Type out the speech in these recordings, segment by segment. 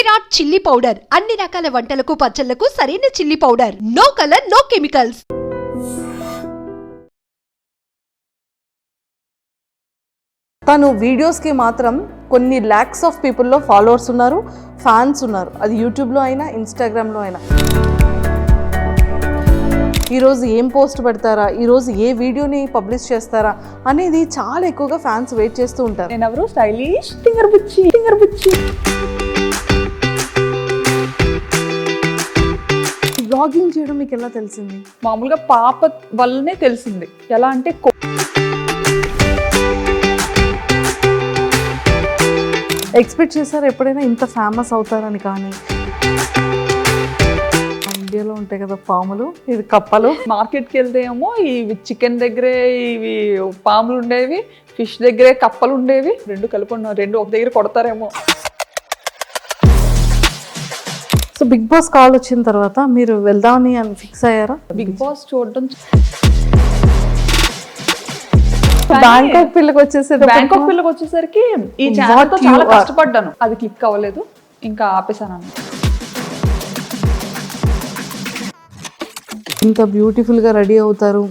Virat chilli powder అన్ని రకాల వంటలకు పచ్చళ్లకు సరైన chilli powder. No colour, no chemicals. తను వీడియోస్కి మాత్రం కొన్ని ల్యాక్స్ ఆఫ్ పీపుల్లో ఫాలోవర్స్ ఉన్నారు, ఫ్యాన్స్ ఉన్నారు. అది యూట్యూబ్లో అయినా ఇన్స్టాగ్రామ్లో అయినా. ఈరోజు ఏం పోస్ట్ పెడతారా, ఈరోజు ఏ వీడియోని పబ్లిష్ చేస్తారా అనేది చాలా ఎక్కువగా ఫ్యాన్స్ వెయిట్ చేస్తూ ఉంటారు. నేను ఎవరు స్టైలిష్ ఫింగర్ బుచ్చి బ్లాగింగ్ చేయడం మీకు ఎలా తెలిసింది? మామూలుగా పాప వల్లనే తెలిసింది. ఎలా అంటే ఎక్స్పెక్ట్ చేశారు ఎప్పుడైనా ఇంత ఫేమస్ అవుతారని? కానీ ఇండియాలో ఉంటాయి కదా పాములు, ఇది కప్పలు. మార్కెట్కి వెళ్తే ఏమో ఇవి చికెన్ దగ్గరే ఇవి పాములు ఉండేవి, ఫిష్ దగ్గరే కప్పలు ఉండేవి. రెండు కలిపి రెండు ఒక దగ్గర కొడతారేమో. సో బిగ్ బాస్ కాల్ వచ్చిన తర్వాత మీరు వెళ్దామని ఫిక్స్ అయ్యారా? బిగ్ బాస్ చూడడం బ్యాంకాక్ పిల్లకి వచ్చేసరికి ఈ ఛానల్ తో చాలా కష్టపడ్డాను, అది క్లిక్ అవ్వలేదు, ఇంకా ఆపేసాను. ఇంత బ్యూటిఫుల్గా రెడీ అవుతారు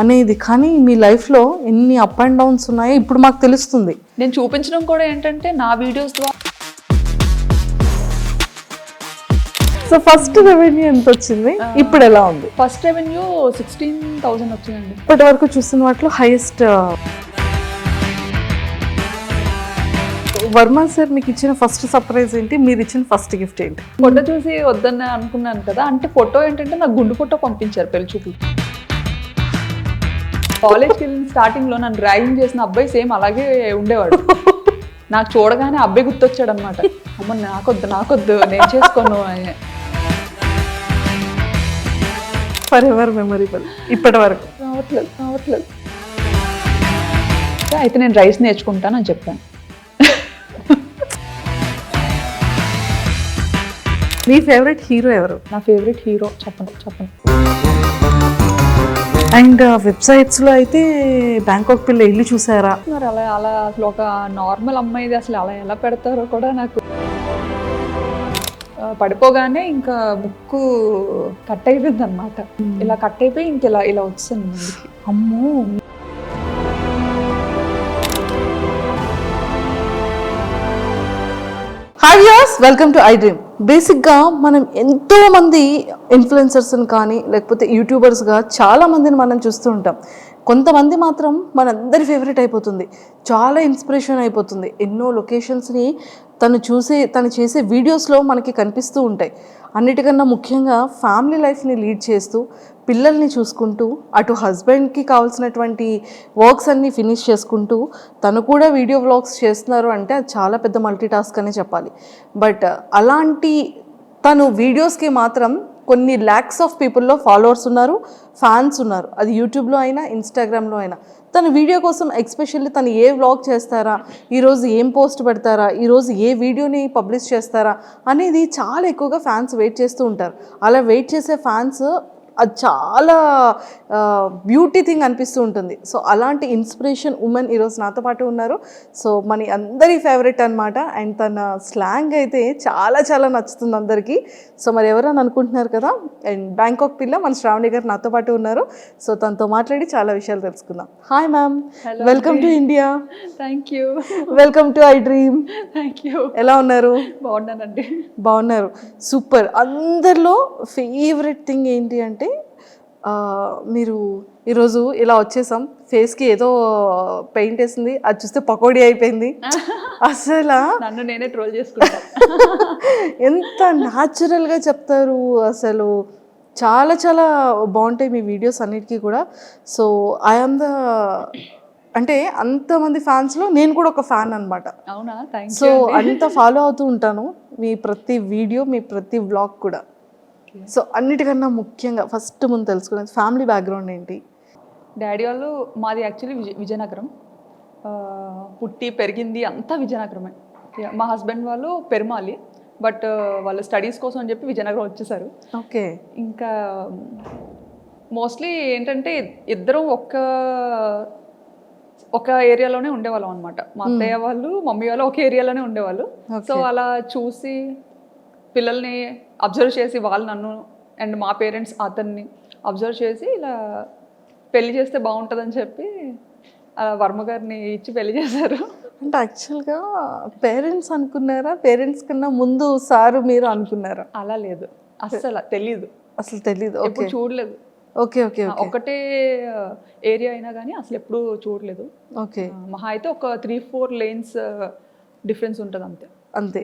అనేది, కానీ మీ లైఫ్లో ఎన్ని అప్ అండ్ డౌన్స్ ఉన్నాయో ఇప్పుడు మాకు తెలుస్తుంది. నేను చూపించడం కూడా ఏంటంటే నా వీడియోస్ ద్వారా. సో ఫస్ట్ రెవెన్యూ ఎంత వచ్చింది, ఇప్పుడు ఎలా ఉంది? ఫస్ట్ రెవెన్యూ 16,000 వచ్చిందండి. ఇప్పటి వరకు చూసిన వాటిలో హైయెస్ట్. వర్మ సార్ మీకు ఇచ్చిన ఫస్ట్ సర్ప్రైజ్ ఏంటి, మీరు ఇచ్చిన ఫస్ట్ గిఫ్ట్ ఏంటి? ఫోటో చూసి వద్దని అనుకున్నాను కదా, అంటే ఫోటో ఏంటంటే నాకు గుండు ఫోటో పంపించారు పెళ్లి చూపులు. కాలేజ్కి వెళ్ళిన స్టార్టింగ్లో నన్ను ర్యాగింగ్ చేసిన అబ్బాయి సేమ్ అలాగే ఉండేవాడు. నాకు చూడగానే అబ్బాయి గుర్తొచ్చాడు అనమాట. అమ్మ నాకొద్దు నేను చేసుకోను అని. ఫర్ ఎవర్ మెమరబుల్ ఇప్పటి వరకు. రావట్లేదు. అయితే నేను రైస్ నేర్చుకుంటానని చెప్పాను. మీ ఫేవరెట్ హీరో ఎవరు? నా ఫేవరెట్ హీరో చెప్పండి. అండ్ వెబ్సైట్స్లో అయితే బ్యాంకాక్ పిల్ల ఇల్లు చూసారా? మరి అలా అసలు ఒక నార్మల్ అమ్మాయిది అసలు అలా ఎలా పెడతారో కూడా నాకు. పడిపోగానే ఇంకా ముక్కు కట్ అయిపోయింది అనమాట. ఇలా కట్ అయిపోయి ఇంక ఇలా వచ్చింది ముందుకి. అమ్మో. Hi viewers, welcome to I dream. బేసిక్గా మనం ఎంతో మంది ఇన్ఫ్లుయెన్సర్స్ని కానీ లేకపోతే యూట్యూబర్స్గా చాలా మందిని మనం చూస్తూ ఉంటాం. కొంతమంది మాత్రం మనందరి ఫేవరెట్ అయిపోతుంది, చాలా ఇన్స్పిరేషన్ అయిపోతుంది. ఎన్నో లొకేషన్స్ని తను చేసే వీడియోస్లో మనకి కనిపిస్తూ ఉంటాయి. అన్నిటికన్నా ముఖ్యంగా ఫ్యామిలీ లైఫ్ని లీడ్ చేస్తూ పిల్లల్ని చూసుకుంటూ అటు హస్బెండ్కి కావాల్సినటువంటి వర్క్స్ అన్నీ ఫినిష్ చేసుకుంటూ తను కూడా వీడియో వ్లాగ్స్ చేస్తున్నారు అంటే అది చాలా పెద్ద మల్టీ టాస్క్ అనే చెప్పాలి. బట్ అలాంటి తను వీడియోస్కి మాత్రం కొన్ని ల్యాక్స్ ఆఫ్ పీపుల్లో ఫాలోవర్స్ ఉన్నారు, ఫ్యాన్స్ ఉన్నారు. అది యూట్యూబ్లో అయినా ఇన్స్టాగ్రామ్లో అయినా. తన వీడియో కోసం ఎక్స్పెషల్లీ తను ఏ వ్లాగ్ చేస్తారా, ఈరోజు ఏం పోస్ట్ పెడతారా, ఈరోజు ఏ వీడియోని పబ్లిష్ చేస్తారా అనేది చాలా ఎక్కువగా ఫ్యాన్స్ వెయిట్ చేస్తూ ఉంటారు. అలా వెయిట్ చేసే ఫ్యాన్స్ అది చాలా బ్యూటీ థింగ్ అనిపిస్తూ ఉంటుంది. సో అలాంటి ఇన్స్పిరేషన్ ఉమెన్ ఈరోజు నాతో పాటు ఉన్నారు. సో మన అందరి ఫేవరెట్ అనమాట. అండ్ తన స్లాంగ్ అయితే చాలా చాలా నచ్చుతుంది అందరికీ. సో మరి ఎవరని అనుకుంటున్నారు కదా, అండ్ బ్యాంకాక్ పిల్ల మన శ్రావణి గారు నాతో పాటు ఉన్నారు. సో తనతో మాట్లాడి చాలా విషయాలు తెలుసుకుందాం. Hi ma'am, welcome to India. Thank you. Welcome to I dream. Thank you. ఎలా ఉన్నారు? బాగున్నానండి. బాగున్నారు, సూపర్. అందరిలో ఫేవరెట్ థింగ్ ఏంటి అంటే మీరు ఈరోజు ఇలా వచ్చేసాం, ఫేస్కి ఏదో పెయింట్ వేసింది, అది చూస్తే పకోడీ అయిపోయింది. అసలు నన్ను నేనే ట్రోల్ చేసుకుంటా. ఎంత న్యాచురల్గా చెప్తారు, అసలు చాలా చాలా బాగుంటాయి మీ వీడియోస్ అన్నిటికీ కూడా. సో ఐఎమ్ ద అంటే అంతమంది ఫ్యాన్స్లో నేను కూడా ఒక ఫ్యాన్ అనమాట. అవునా? Thank you. సో అంత ఫాలో అవుతూ ఉంటాను మీ ప్రతి వీడియో, మీ ప్రతి వ్లాగ్ కూడా. సో అన్నిటికన్నా ముఖ్యంగా ఫస్ట్ ముందు తెలుసుకునేది ఫ్యామిలీ బ్యాక్గ్రౌండ్ ఏంటి? డాడీ వాళ్ళు మాది యాక్చువల్లీ విజయనగరం, పుట్టి పెరిగింది అంతా విజయనగరమే. మా హస్బెండ్ వాళ్ళు పెరుమాలి, బట్ వాళ్ళు స్టడీస్ కోసం అని చెప్పి విజయనగరం వచ్చేసారు. ఓకే. ఇంకా మోస్ట్లీ ఏంటంటే ఇద్దరం ఒక ఏరియాలోనే ఉండేవాళ్ళం అనమాట. మా అత్తయ్య వాళ్ళు మమ్మీ వాళ్ళు ఒక ఏరియాలోనే ఉండేవాళ్ళు. సో అలా చూసి పిల్లల్ని అబ్జర్వ్ చేసి వాళ్ళు నన్ను అండ్ మా పేరెంట్స్ అతన్ని అబ్జర్వ్ చేసి ఇలా పెళ్లి చేస్తే బాగుంటుందని చెప్పి వర్మ గారిని ఇచ్చి పెళ్లి చేశారు. అంటే యాక్చువల్గా పేరెంట్స్ అనుకున్నారా, పేరెంట్స్ కన్నా ముందు సారు మీరు అనుకున్నారా? అలా లేదు, అస్సలు తెలీదు, అసలు తెలీదు. ఎప్పుడు చూడలేదు. ఓకే ఓకే ఒకటే ఏరియా అయినా కానీ అసలు ఎప్పుడు చూడలేదు. ఓకే, మహా అయితే ఒక 3-4 lanes డిఫరెన్స్ ఉంటుంది అంతే. అంతే.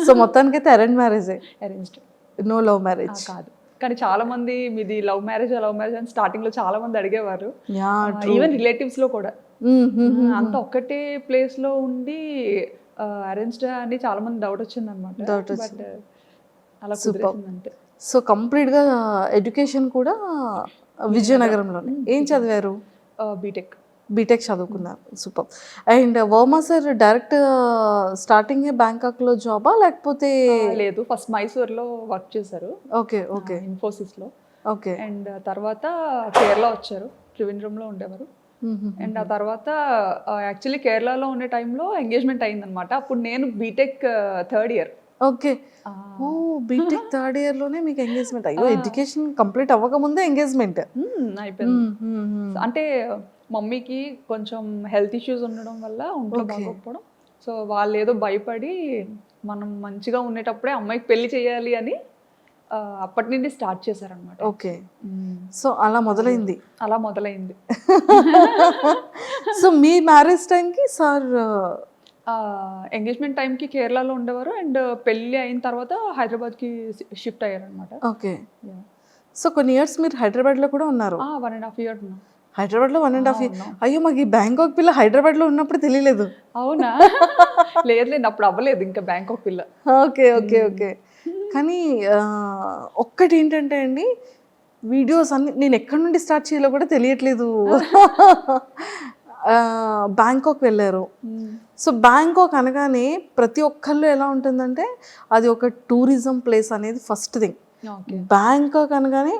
సో మొత్తానికైతే అరేంజ్ మ్యారేజే, అరేంజ్డ్, నో లవ్ మ్యారేజ్? కాదు. కానీ చాలా మంది మీది లవ్ మ్యారేజ్ అని స్టార్టింగ్ లో చాలా మంది అడిగేవారు, యా, ఈవెన్ రిలేటివ్స్ లో కూడా. అంత ఒక్కటే ప్లేస్ లో ఉండి అరేంజ్డ్ అని చాలా మంది డౌట్ వచ్చింది అనమాట. బట్ అలా కుదిరేసింది అంతే. సో కంప్లీట్గా ఎడ్యుకేషన్ కూడా విజయనగరంలోనే. ఏం చదివారు? బీటెక్. బీటెక్ చదువుకున్నారు, super. And Varma sir direct starting బ్యాంకాక్లో జాబా లేకపోతే? లేదు, ఫస్ట్ మైసూర్లో వర్క్ చేశారు. ఓకే ఓకే, ఇన్ఫోసిస్లో. ఓకే. అండ్ తర్వాత కేరళ వచ్చారు, త్రివేంద్రంలో ఉండేవారు. అండ్ ఆ తర్వాత యాక్చువల్లీ కేరళలో ఉండే టైంలో ఎంగేజ్మెంట్ అయిందనమాట. అప్పుడు నేను బీటెక్ 3rd year. ఓకే, ఓ బీటెక్ 3rd year లోనే మీకు ఎంగేజ్మెంట్? అయ్యో, ఎడ్యుకేషన్ కంప్లీట్ అవ్వకముందే ఎంగేజ్మెంట్ అయిపోయింది. అంటే మమ్మీకి కొంచెం హెల్త్ ఇష్యూస్ ఉండడం వల్ల ఒంట్లో బాగోకపోవడం, సో వాళ్ళు ఏదో భయపడి మనం మంచిగా ఉండేటప్పుడే అమ్మాయికి పెళ్లి చేయాలి అని అప్పటి నుండి స్టార్ట్ చేశారనమాట. ఓకే, సో అలా మొదలైంది. అలా మొదలైంది. సో మీ మ్యారేజ్ టైంకి సార్ ఎంగేజ్మెంట్ టైంకి కేరళలో ఉండేవారు, అండ్ పెళ్ళి అయిన తర్వాత హైదరాబాద్కి షిఫ్ట్ అయ్యారనమాట. ఓకే, సో కొన్ని ఇయర్స్ మీరు హైదరాబాద్లో కూడా ఉన్నారు? 1.5 years ఉన్నాం హైదరాబాద్లో. 1.5 years? అయ్యో, మాకు ఈ బ్యాంకాక్ పిల్ల హైదరాబాద్లో ఉన్నప్పుడు తెలియలేదు. అవునా? లేదు, అప్పుడు అవ్వలేదు ఇంకా బ్యాంకాక్ పిల్ల. Okay okay okay. కానీ ఒక్కటి ఏంటంటే అండి, వీడియోస్ అన్ని నేను ఎక్కడి నుండి స్టార్ట్ చేయాలో కూడా తెలియట్లేదు. బ్యాంకాక్ వెళ్ళారు. సో బ్యాంకాక్ అనగానే ప్రతి ఒక్కళ్ళు ఎలా ఉంటుందంటే అది ఒక టూరిజం ప్లేస్ అనేది ఫస్ట్ థింగ్. బ్యాంకాక్ అనగానే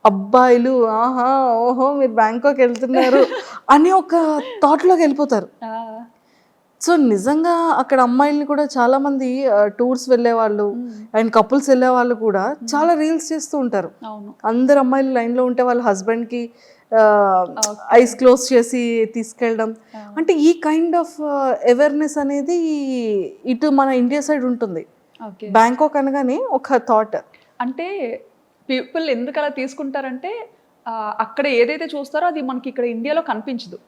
అబ్బాయిలు ఆహా ఓహో మీరు బ్యాంకాక్ వెళ్తున్నారు అని ఒక థాట్లోకి వెళ్ళిపోతారు. సో నిజంగా అక్కడ అమ్మాయిల్ని కూడా చాలా మంది టూర్స్ వెళ్ళే వాళ్ళు అండ్ కపుల్స్ వెళ్ళే వాళ్ళు కూడా చాలా రీల్స్ చేస్తూ ఉంటారు. అందరు అమ్మాయిలు లైన్లో ఉంటే వాళ్ళ హస్బెండ్కి ఐస్ క్లోజ్ చేసి తీసుకెళ్ళడం, అంటే ఈ కైండ్ ఆఫ్ అవేర్నెస్ అనేది ఇటు మన ఇండియా సైడ్ ఉంటుంది. బ్యాంకాక్ అనగానే ఒక థాట్. అంటే పీపుల్ ఎందుకు అలా తీసుకుంటారంటే అక్కడ ఏదైతే చూస్తారో అది మనకి ఇక్కడ ఇండియాలో కనిపించదు.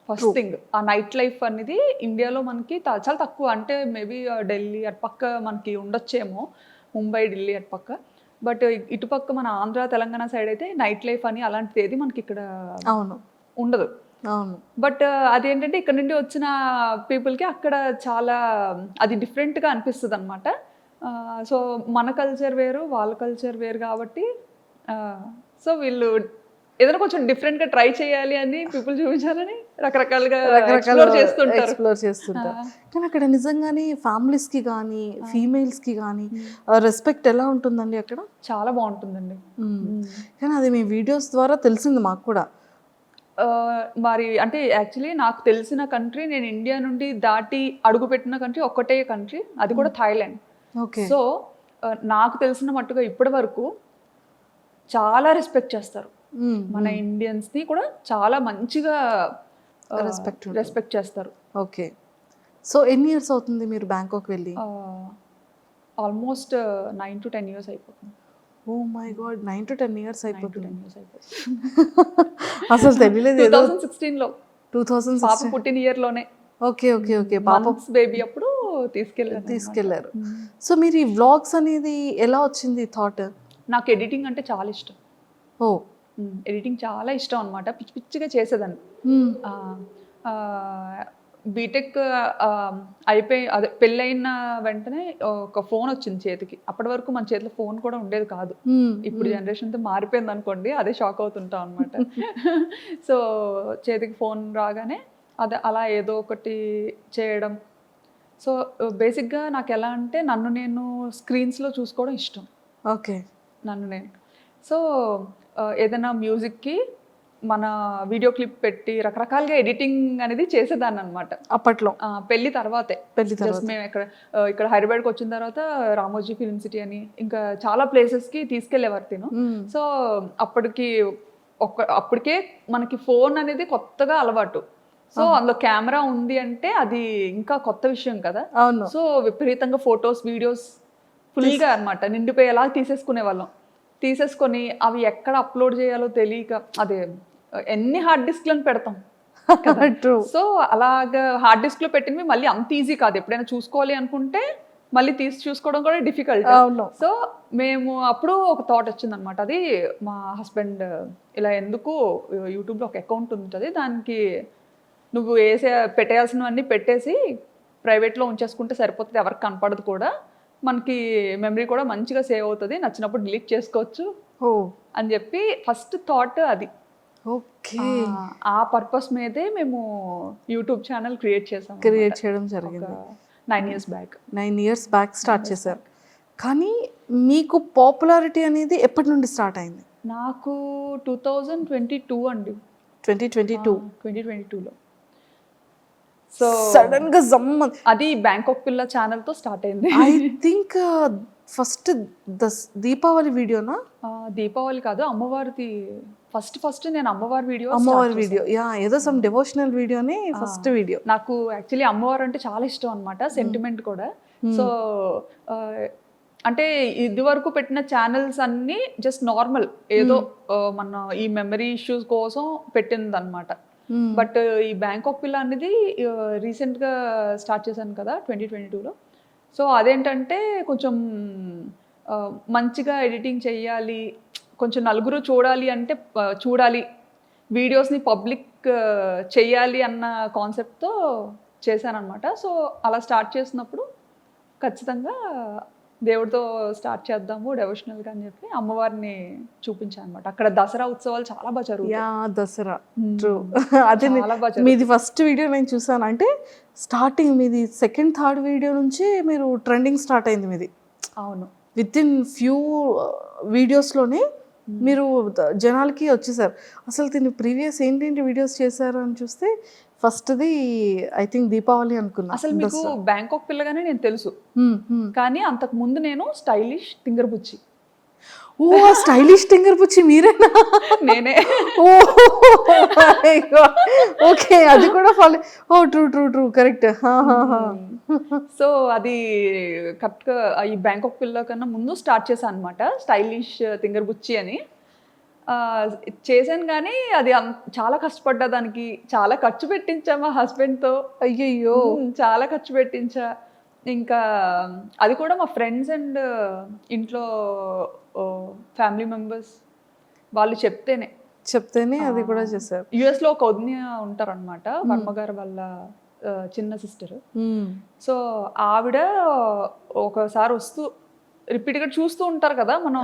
ఫస్ట్ థింగ్, ఆ నైట్ లైఫ్ అనేది ఇండియాలో మనకి చాలా తక్కువ. అంటే మేబీ ఢిల్లీ అటుపక్క మనకి ఉండొచ్చేమో, ముంబై ఢిల్లీ అటుపక్క. బట్ ఇటుపక్క మన ఆంధ్ర తెలంగాణ సైడ్ అయితే నైట్ లైఫ్ అని అలాంటిది ఏది మనకి ఇక్కడ ఉండదు. బట్ అదేంటంటే ఇక్కడ నుండి వచ్చిన పీపుల్కి అక్కడ చాలా అది డిఫరెంట్గా అనిపిస్తుంది అనమాట. సో మన కల్చర్ వేరు, వాళ్ళ కల్చర్ వేరు కాబట్టి సో వీళ్ళు ఏదైనా కొంచెం డిఫరెంట్గా ట్రై చేయాలి అని పీపుల్ చూపించాలని రకరకాలుగా ఎక్స్ప్లోర్ చేస్తుంటారు. కానీ అక్కడ నిజంగానే ఫ్యామిలీస్కి కానీ ఫీమేల్స్కి కానీ రెస్పెక్ట్ ఎలా ఉంటుందండి అక్కడ? చాలా బాగుంటుందండి. కానీ అది మీ వీడియోస్ ద్వారా తెలిసింది మాకు కూడా. మరి అంటే యాక్చువల్లీ నాకు తెలిసిన కంట్రీ, నేను ఇండియా నుండి దాటి అడుగుపెట్టిన కంట్రీ ఒక్కటే కంట్రీ, అది కూడా థాయిలాండ్. సో నాకు తెలిసిన మట్టుగా ఇప్పటి వరకు చాలా రెస్పెక్ట్ చేస్తారు. మన ఇండియన్స్ని కూడా చాలా మంచిగా రెస్పెక్ట్ చేస్తారు. ఓకే, సో ఎన్ని ఇయర్స్ అవుతుంది మీరు బ్యాంకాక్ వెళ్ళి? ఆల్మోస్ట్ 9 to 10 years అయిపోతుంది. Oh my God, 9 to 10 years అయిపోతుంది. అసలు తెలియలేదు. 2016లో 2016 పాప పుట్టిన ఇయర్లోనే. ఓకే ఓకే ఓకే, పాప బేబీ అప్పుడు తీసుకెళ్లారు. సో మీరు ఈ వ్లాగ్స్ అనేది ఎలా వచ్చింది థాట్? నాకు ఎడిటింగ్ అంటే చాలా ఇష్టం. ఓ, ఎడిటింగ్ చాలా ఇష్టం అనమాట. పిచ్చి పిచ్చిగా చేసేదాన్ని. బీటెక్ అయిపోయి అదే పెళ్ళైన వెంటనే ఒక ఫోన్ వచ్చింది చేతికి. అప్పటి వరకు మన చేతిలో ఫోన్ కూడా ఉండేది కాదు. ఇప్పుడు జనరేషన్తో మారిపోయింది అనుకోండి, అదే షాక్ అవుతుంటాం అనమాట. సో చేతికి ఫోన్ రాగానే అదే అలా ఏదో ఒకటి చేయడం. సో బేసిక్గా నాకు ఎలా అంటే నన్ను నేను స్క్రీన్స్లో చూసుకోవడం ఇష్టం. ఓకే, నన్ను నేను. సో ఏదైనా మ్యూజిక్కి మన వీడియో క్లిప్ పెట్టి రకరకాలుగా ఎడిటింగ్ అనేది చేసేదాన్ని అనమాట అప్పట్లో పెళ్లి తర్వాతే. పెళ్లి తర్వాత. జస్ట్ మేము ఇక్కడ హైదరాబాద్కి వచ్చిన తర్వాత రామోజీ ఫిల్మ్ సిటీ అని ఇంకా చాలా ప్లేసెస్కి తీసుకెళ్లేవారు తిను. సో అప్పటికే మనకి ఫోన్ అనేది కొత్తగా అలవాటు. సో అందులో కెమెరా ఉంది అంటే అది ఇంకా కొత్త విషయం కదా. అవును. సో విపరీతంగా ఫొటోస్ వీడియోస్ ఫుల్గా అనమాట నిండిపోయేలా తీసేసుకొని అవి ఎక్కడ అప్లోడ్ చేయాలో తెలియక అదే ఎన్ని హార్డ్ డిస్క్లను పెడతాం. ట్రూ. సో అలాగా హార్డ్ డిస్క్లో పెట్టినవి మళ్ళీ అంత ఈజీ కాదు. ఎప్పుడైనా చూసుకోవాలి అనుకుంటే మళ్ళీ తీసి చూసుకోవడం కూడా డిఫికల్ట్. అవును. సో మేము అప్పుడు ఒక థాట్ వచ్చింది అనమాట. అది మా హస్బెండ్ ఇలా ఎందుకు యూట్యూబ్లో ఒక అకౌంట్ ఉంటుంది, దానికి నువ్వు పెట్టేయాల్సినవన్నీ పెట్టేసి ప్రైవేట్లో ఉంచేసుకుంటే సరిపోతుంది, ఎవరికి కనపడదు కూడా, మనకి మెమరీ కూడా మంచిగా సేవ్ అవుతుంది, నచ్చినప్పుడు డిలీట్ చేసుకోవచ్చు అని చెప్పి ఫస్ట్ థాట్ అది. ఓకే. ఆ పర్పస్ మీదే మేము యూట్యూబ్ ఛానల్ క్రియేట్ చేయడం జరిగింది. 9 years back. 9 years back start చేశారు. కానీ మీకు పాపులారిటీ అనేది ఎప్పటి నుండి స్టార్ట్ అయింది? నాకు 2022 అండి. 2022లో. సో సడన్ గా అది బ్యాంకాక్ పిల్ల ఛానల్ తో స్టార్ట్ అయింది. ఐ థింక్ ఫస్ట్ దీపావళి వీడియోనా? దీపావళి కాదు, అమ్మవారిది. ఫస్ట్ నేను అమ్మవారి వీడియో యా, ఏదో సమ్ డివోషనల్ వీడియోని ఫస్ట్ వీడియో. నాకు యాక్చువల్లీ అమ్మవారు అంటే చాలా ఇష్టం అనమాట, సెంటిమెంట్ కూడా. సో అంటే ఇది వరకు పెట్టిన ఛానల్స్ అన్ని జస్ట్ నార్మల్ ఏదో మన ఈ మెమరీ ఇష్యూస్ కోసం పెట్టింది అనమాట. బట్ ఈ బ్యాంకాక్ పిల్ల అనేది రీసెంట్గా స్టార్ట్ చేశాను కదా 2022లో. సో అదేంటంటే కొంచెం మంచిగా ఎడిటింగ్ చెయ్యాలి, కొంచెం నలుగురు చూడాలి వీడియోస్ని పబ్లిక్ చెయ్యాలి అన్న కాన్సెప్ట్తో చేశానమాట. సో అలా స్టార్ట్ చేసినప్పుడు ఖచ్చితంగా దేవుడితో స్టార్ట్ చేద్దాము డెవోషనల్గా అని చెప్పి అమ్మవారిని చూపించాను అనమాట. అక్కడ దసరా ఉత్సవాలు చాలా బాగా జరుగుతాయి. దసరా ట్రూ. అదే మీది ఫస్ట్ వీడియో నేను చూసాను. అంటే స్టార్టింగ్ మీది సెకండ్ థర్డ్ వీడియో నుంచి మీరు ట్రెండింగ్ స్టార్ట్ అయింది మీది. అవును. విత్ ఇన్ ఫ్యూ వీడియోస్లోనే మీరు జనాలకి వచ్చేసారు. అసలు దీన్ని ప్రీవియస్ ఏంటంటే వీడియోస్ చేశారు అని చూస్తే ఫస్ట్ది ఐ థింక్ దీపావళి అనుకున్నా. అసలు మీకు బ్యాంకాక్ పిల్లగానే నేను తెలుసు, కానీ అంతకు ముందు నేను స్టైలిష్ తింగర్బుచ్చి. ఓ, స్టైలిష్ తింగర్బుచ్చి మీరేనా? నేనే. ఓకే, అది కూడా ఫాలో. ఓ ట్రూ కరెక్ట్. సో అది కరెక్ట్గా ఈ బ్యాంకాక్ పిల్ల కన్నా ముందు స్టార్ట్ చేశాను అనమాట, స్టైలిష్ తింగర్బుచ్చి అని చేశాను. కానీ అది చాలా కష్టపడ్డా, దానికి చాలా ఖర్చు పెట్టించా మా హస్బెండ్తో. అయ్యయ్యో, చాలా ఖర్చు పెట్టించా. ఇంకా అది కూడా మా ఫ్రెండ్స్ అండ్ ఇంట్లో ఫ్యామిలీ మెంబర్స్ వాళ్ళు చెప్తేనే అది కూడా చేశారు. యుఎస్లో ఒక వదిన ఉంటారనమాట, వర్మగారు వాళ్ళ చిన్న సిస్టర్. సో ఆవిడ ఒకసారి వస్తూ రిపీట్గా చూస్తూ ఉంటారు కదా మనం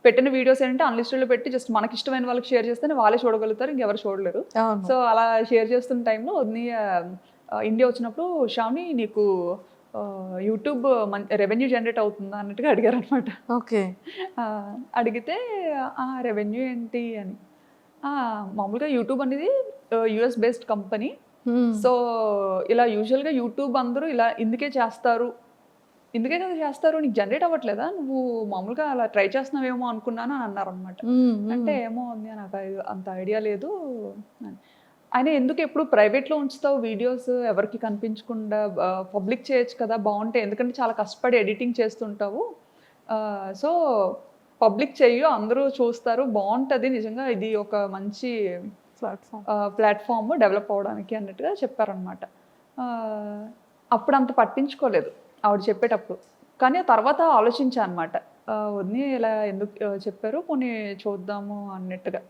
పెట్టిన వీడియోస్ ఏంటంటే అన్లిస్టెడ్లో పెట్టి జస్ట్ మనకి ఇష్టమైన వాళ్ళకి షేర్ చేస్తేనే వాళ్ళే చూడగలుగుతారు, ఇంకెవరు చూడలేరు. సో అలా షేర్ చేస్తున్న టైంలో వదిన ఇండియా వచ్చినప్పుడు శ్రావణి నీకు యూట్యూబ్ రెవెన్యూ జనరేట్ అవుతుందా అన్నట్టుగా అడిగారు అనమాట. ఓకే. అడిగితే రెవెన్యూ ఏంటి అని, మామూలుగా యూట్యూబ్ అనేది యుఎస్ బేస్డ్ కంపెనీ. సో ఇలా యూజువల్గా యూట్యూబ్ అందరూ ఇలా ఇందుకే కదా చేస్తారు, నీకు జనరేట్ అవ్వట్లేదా, నువ్వు మామూలుగా అలా ట్రై చేస్తున్నావేమో అనుకున్నాను అని అన్నారు అనమాట. అంటే ఏమో ఉంది, నాకు అంత ఐడియా లేదు. ఆయన ఎందుకు ఎప్పుడు ప్రైవేట్లో ఉంచుతావు వీడియోస్, ఎవరికి కనిపించకుండా పబ్లిక్ చేయొచ్చు కదా, బాగుంటాయి, ఎందుకంటే చాలా కష్టపడి ఎడిటింగ్ చేస్తుంటావు, సో పబ్లిక్ చెయ్యు, అందరూ చూస్తారు, బాగుంటుంది, నిజంగా ఇది ఒక మంచి ప్లాట్ఫామ్ డెవలప్ అవ్వడానికి అన్నట్టుగా చెప్పారనమాట. అప్పుడు అంత పట్టించుకోలేదు ఆవిడ చెప్పేటప్పుడు, కానీ తర్వాత ఆలోచించా అనమాట, వదిని ఇలా ఎందుకు చెప్పారు, కొన్ని చూద్దాము అన్నట్టుగా.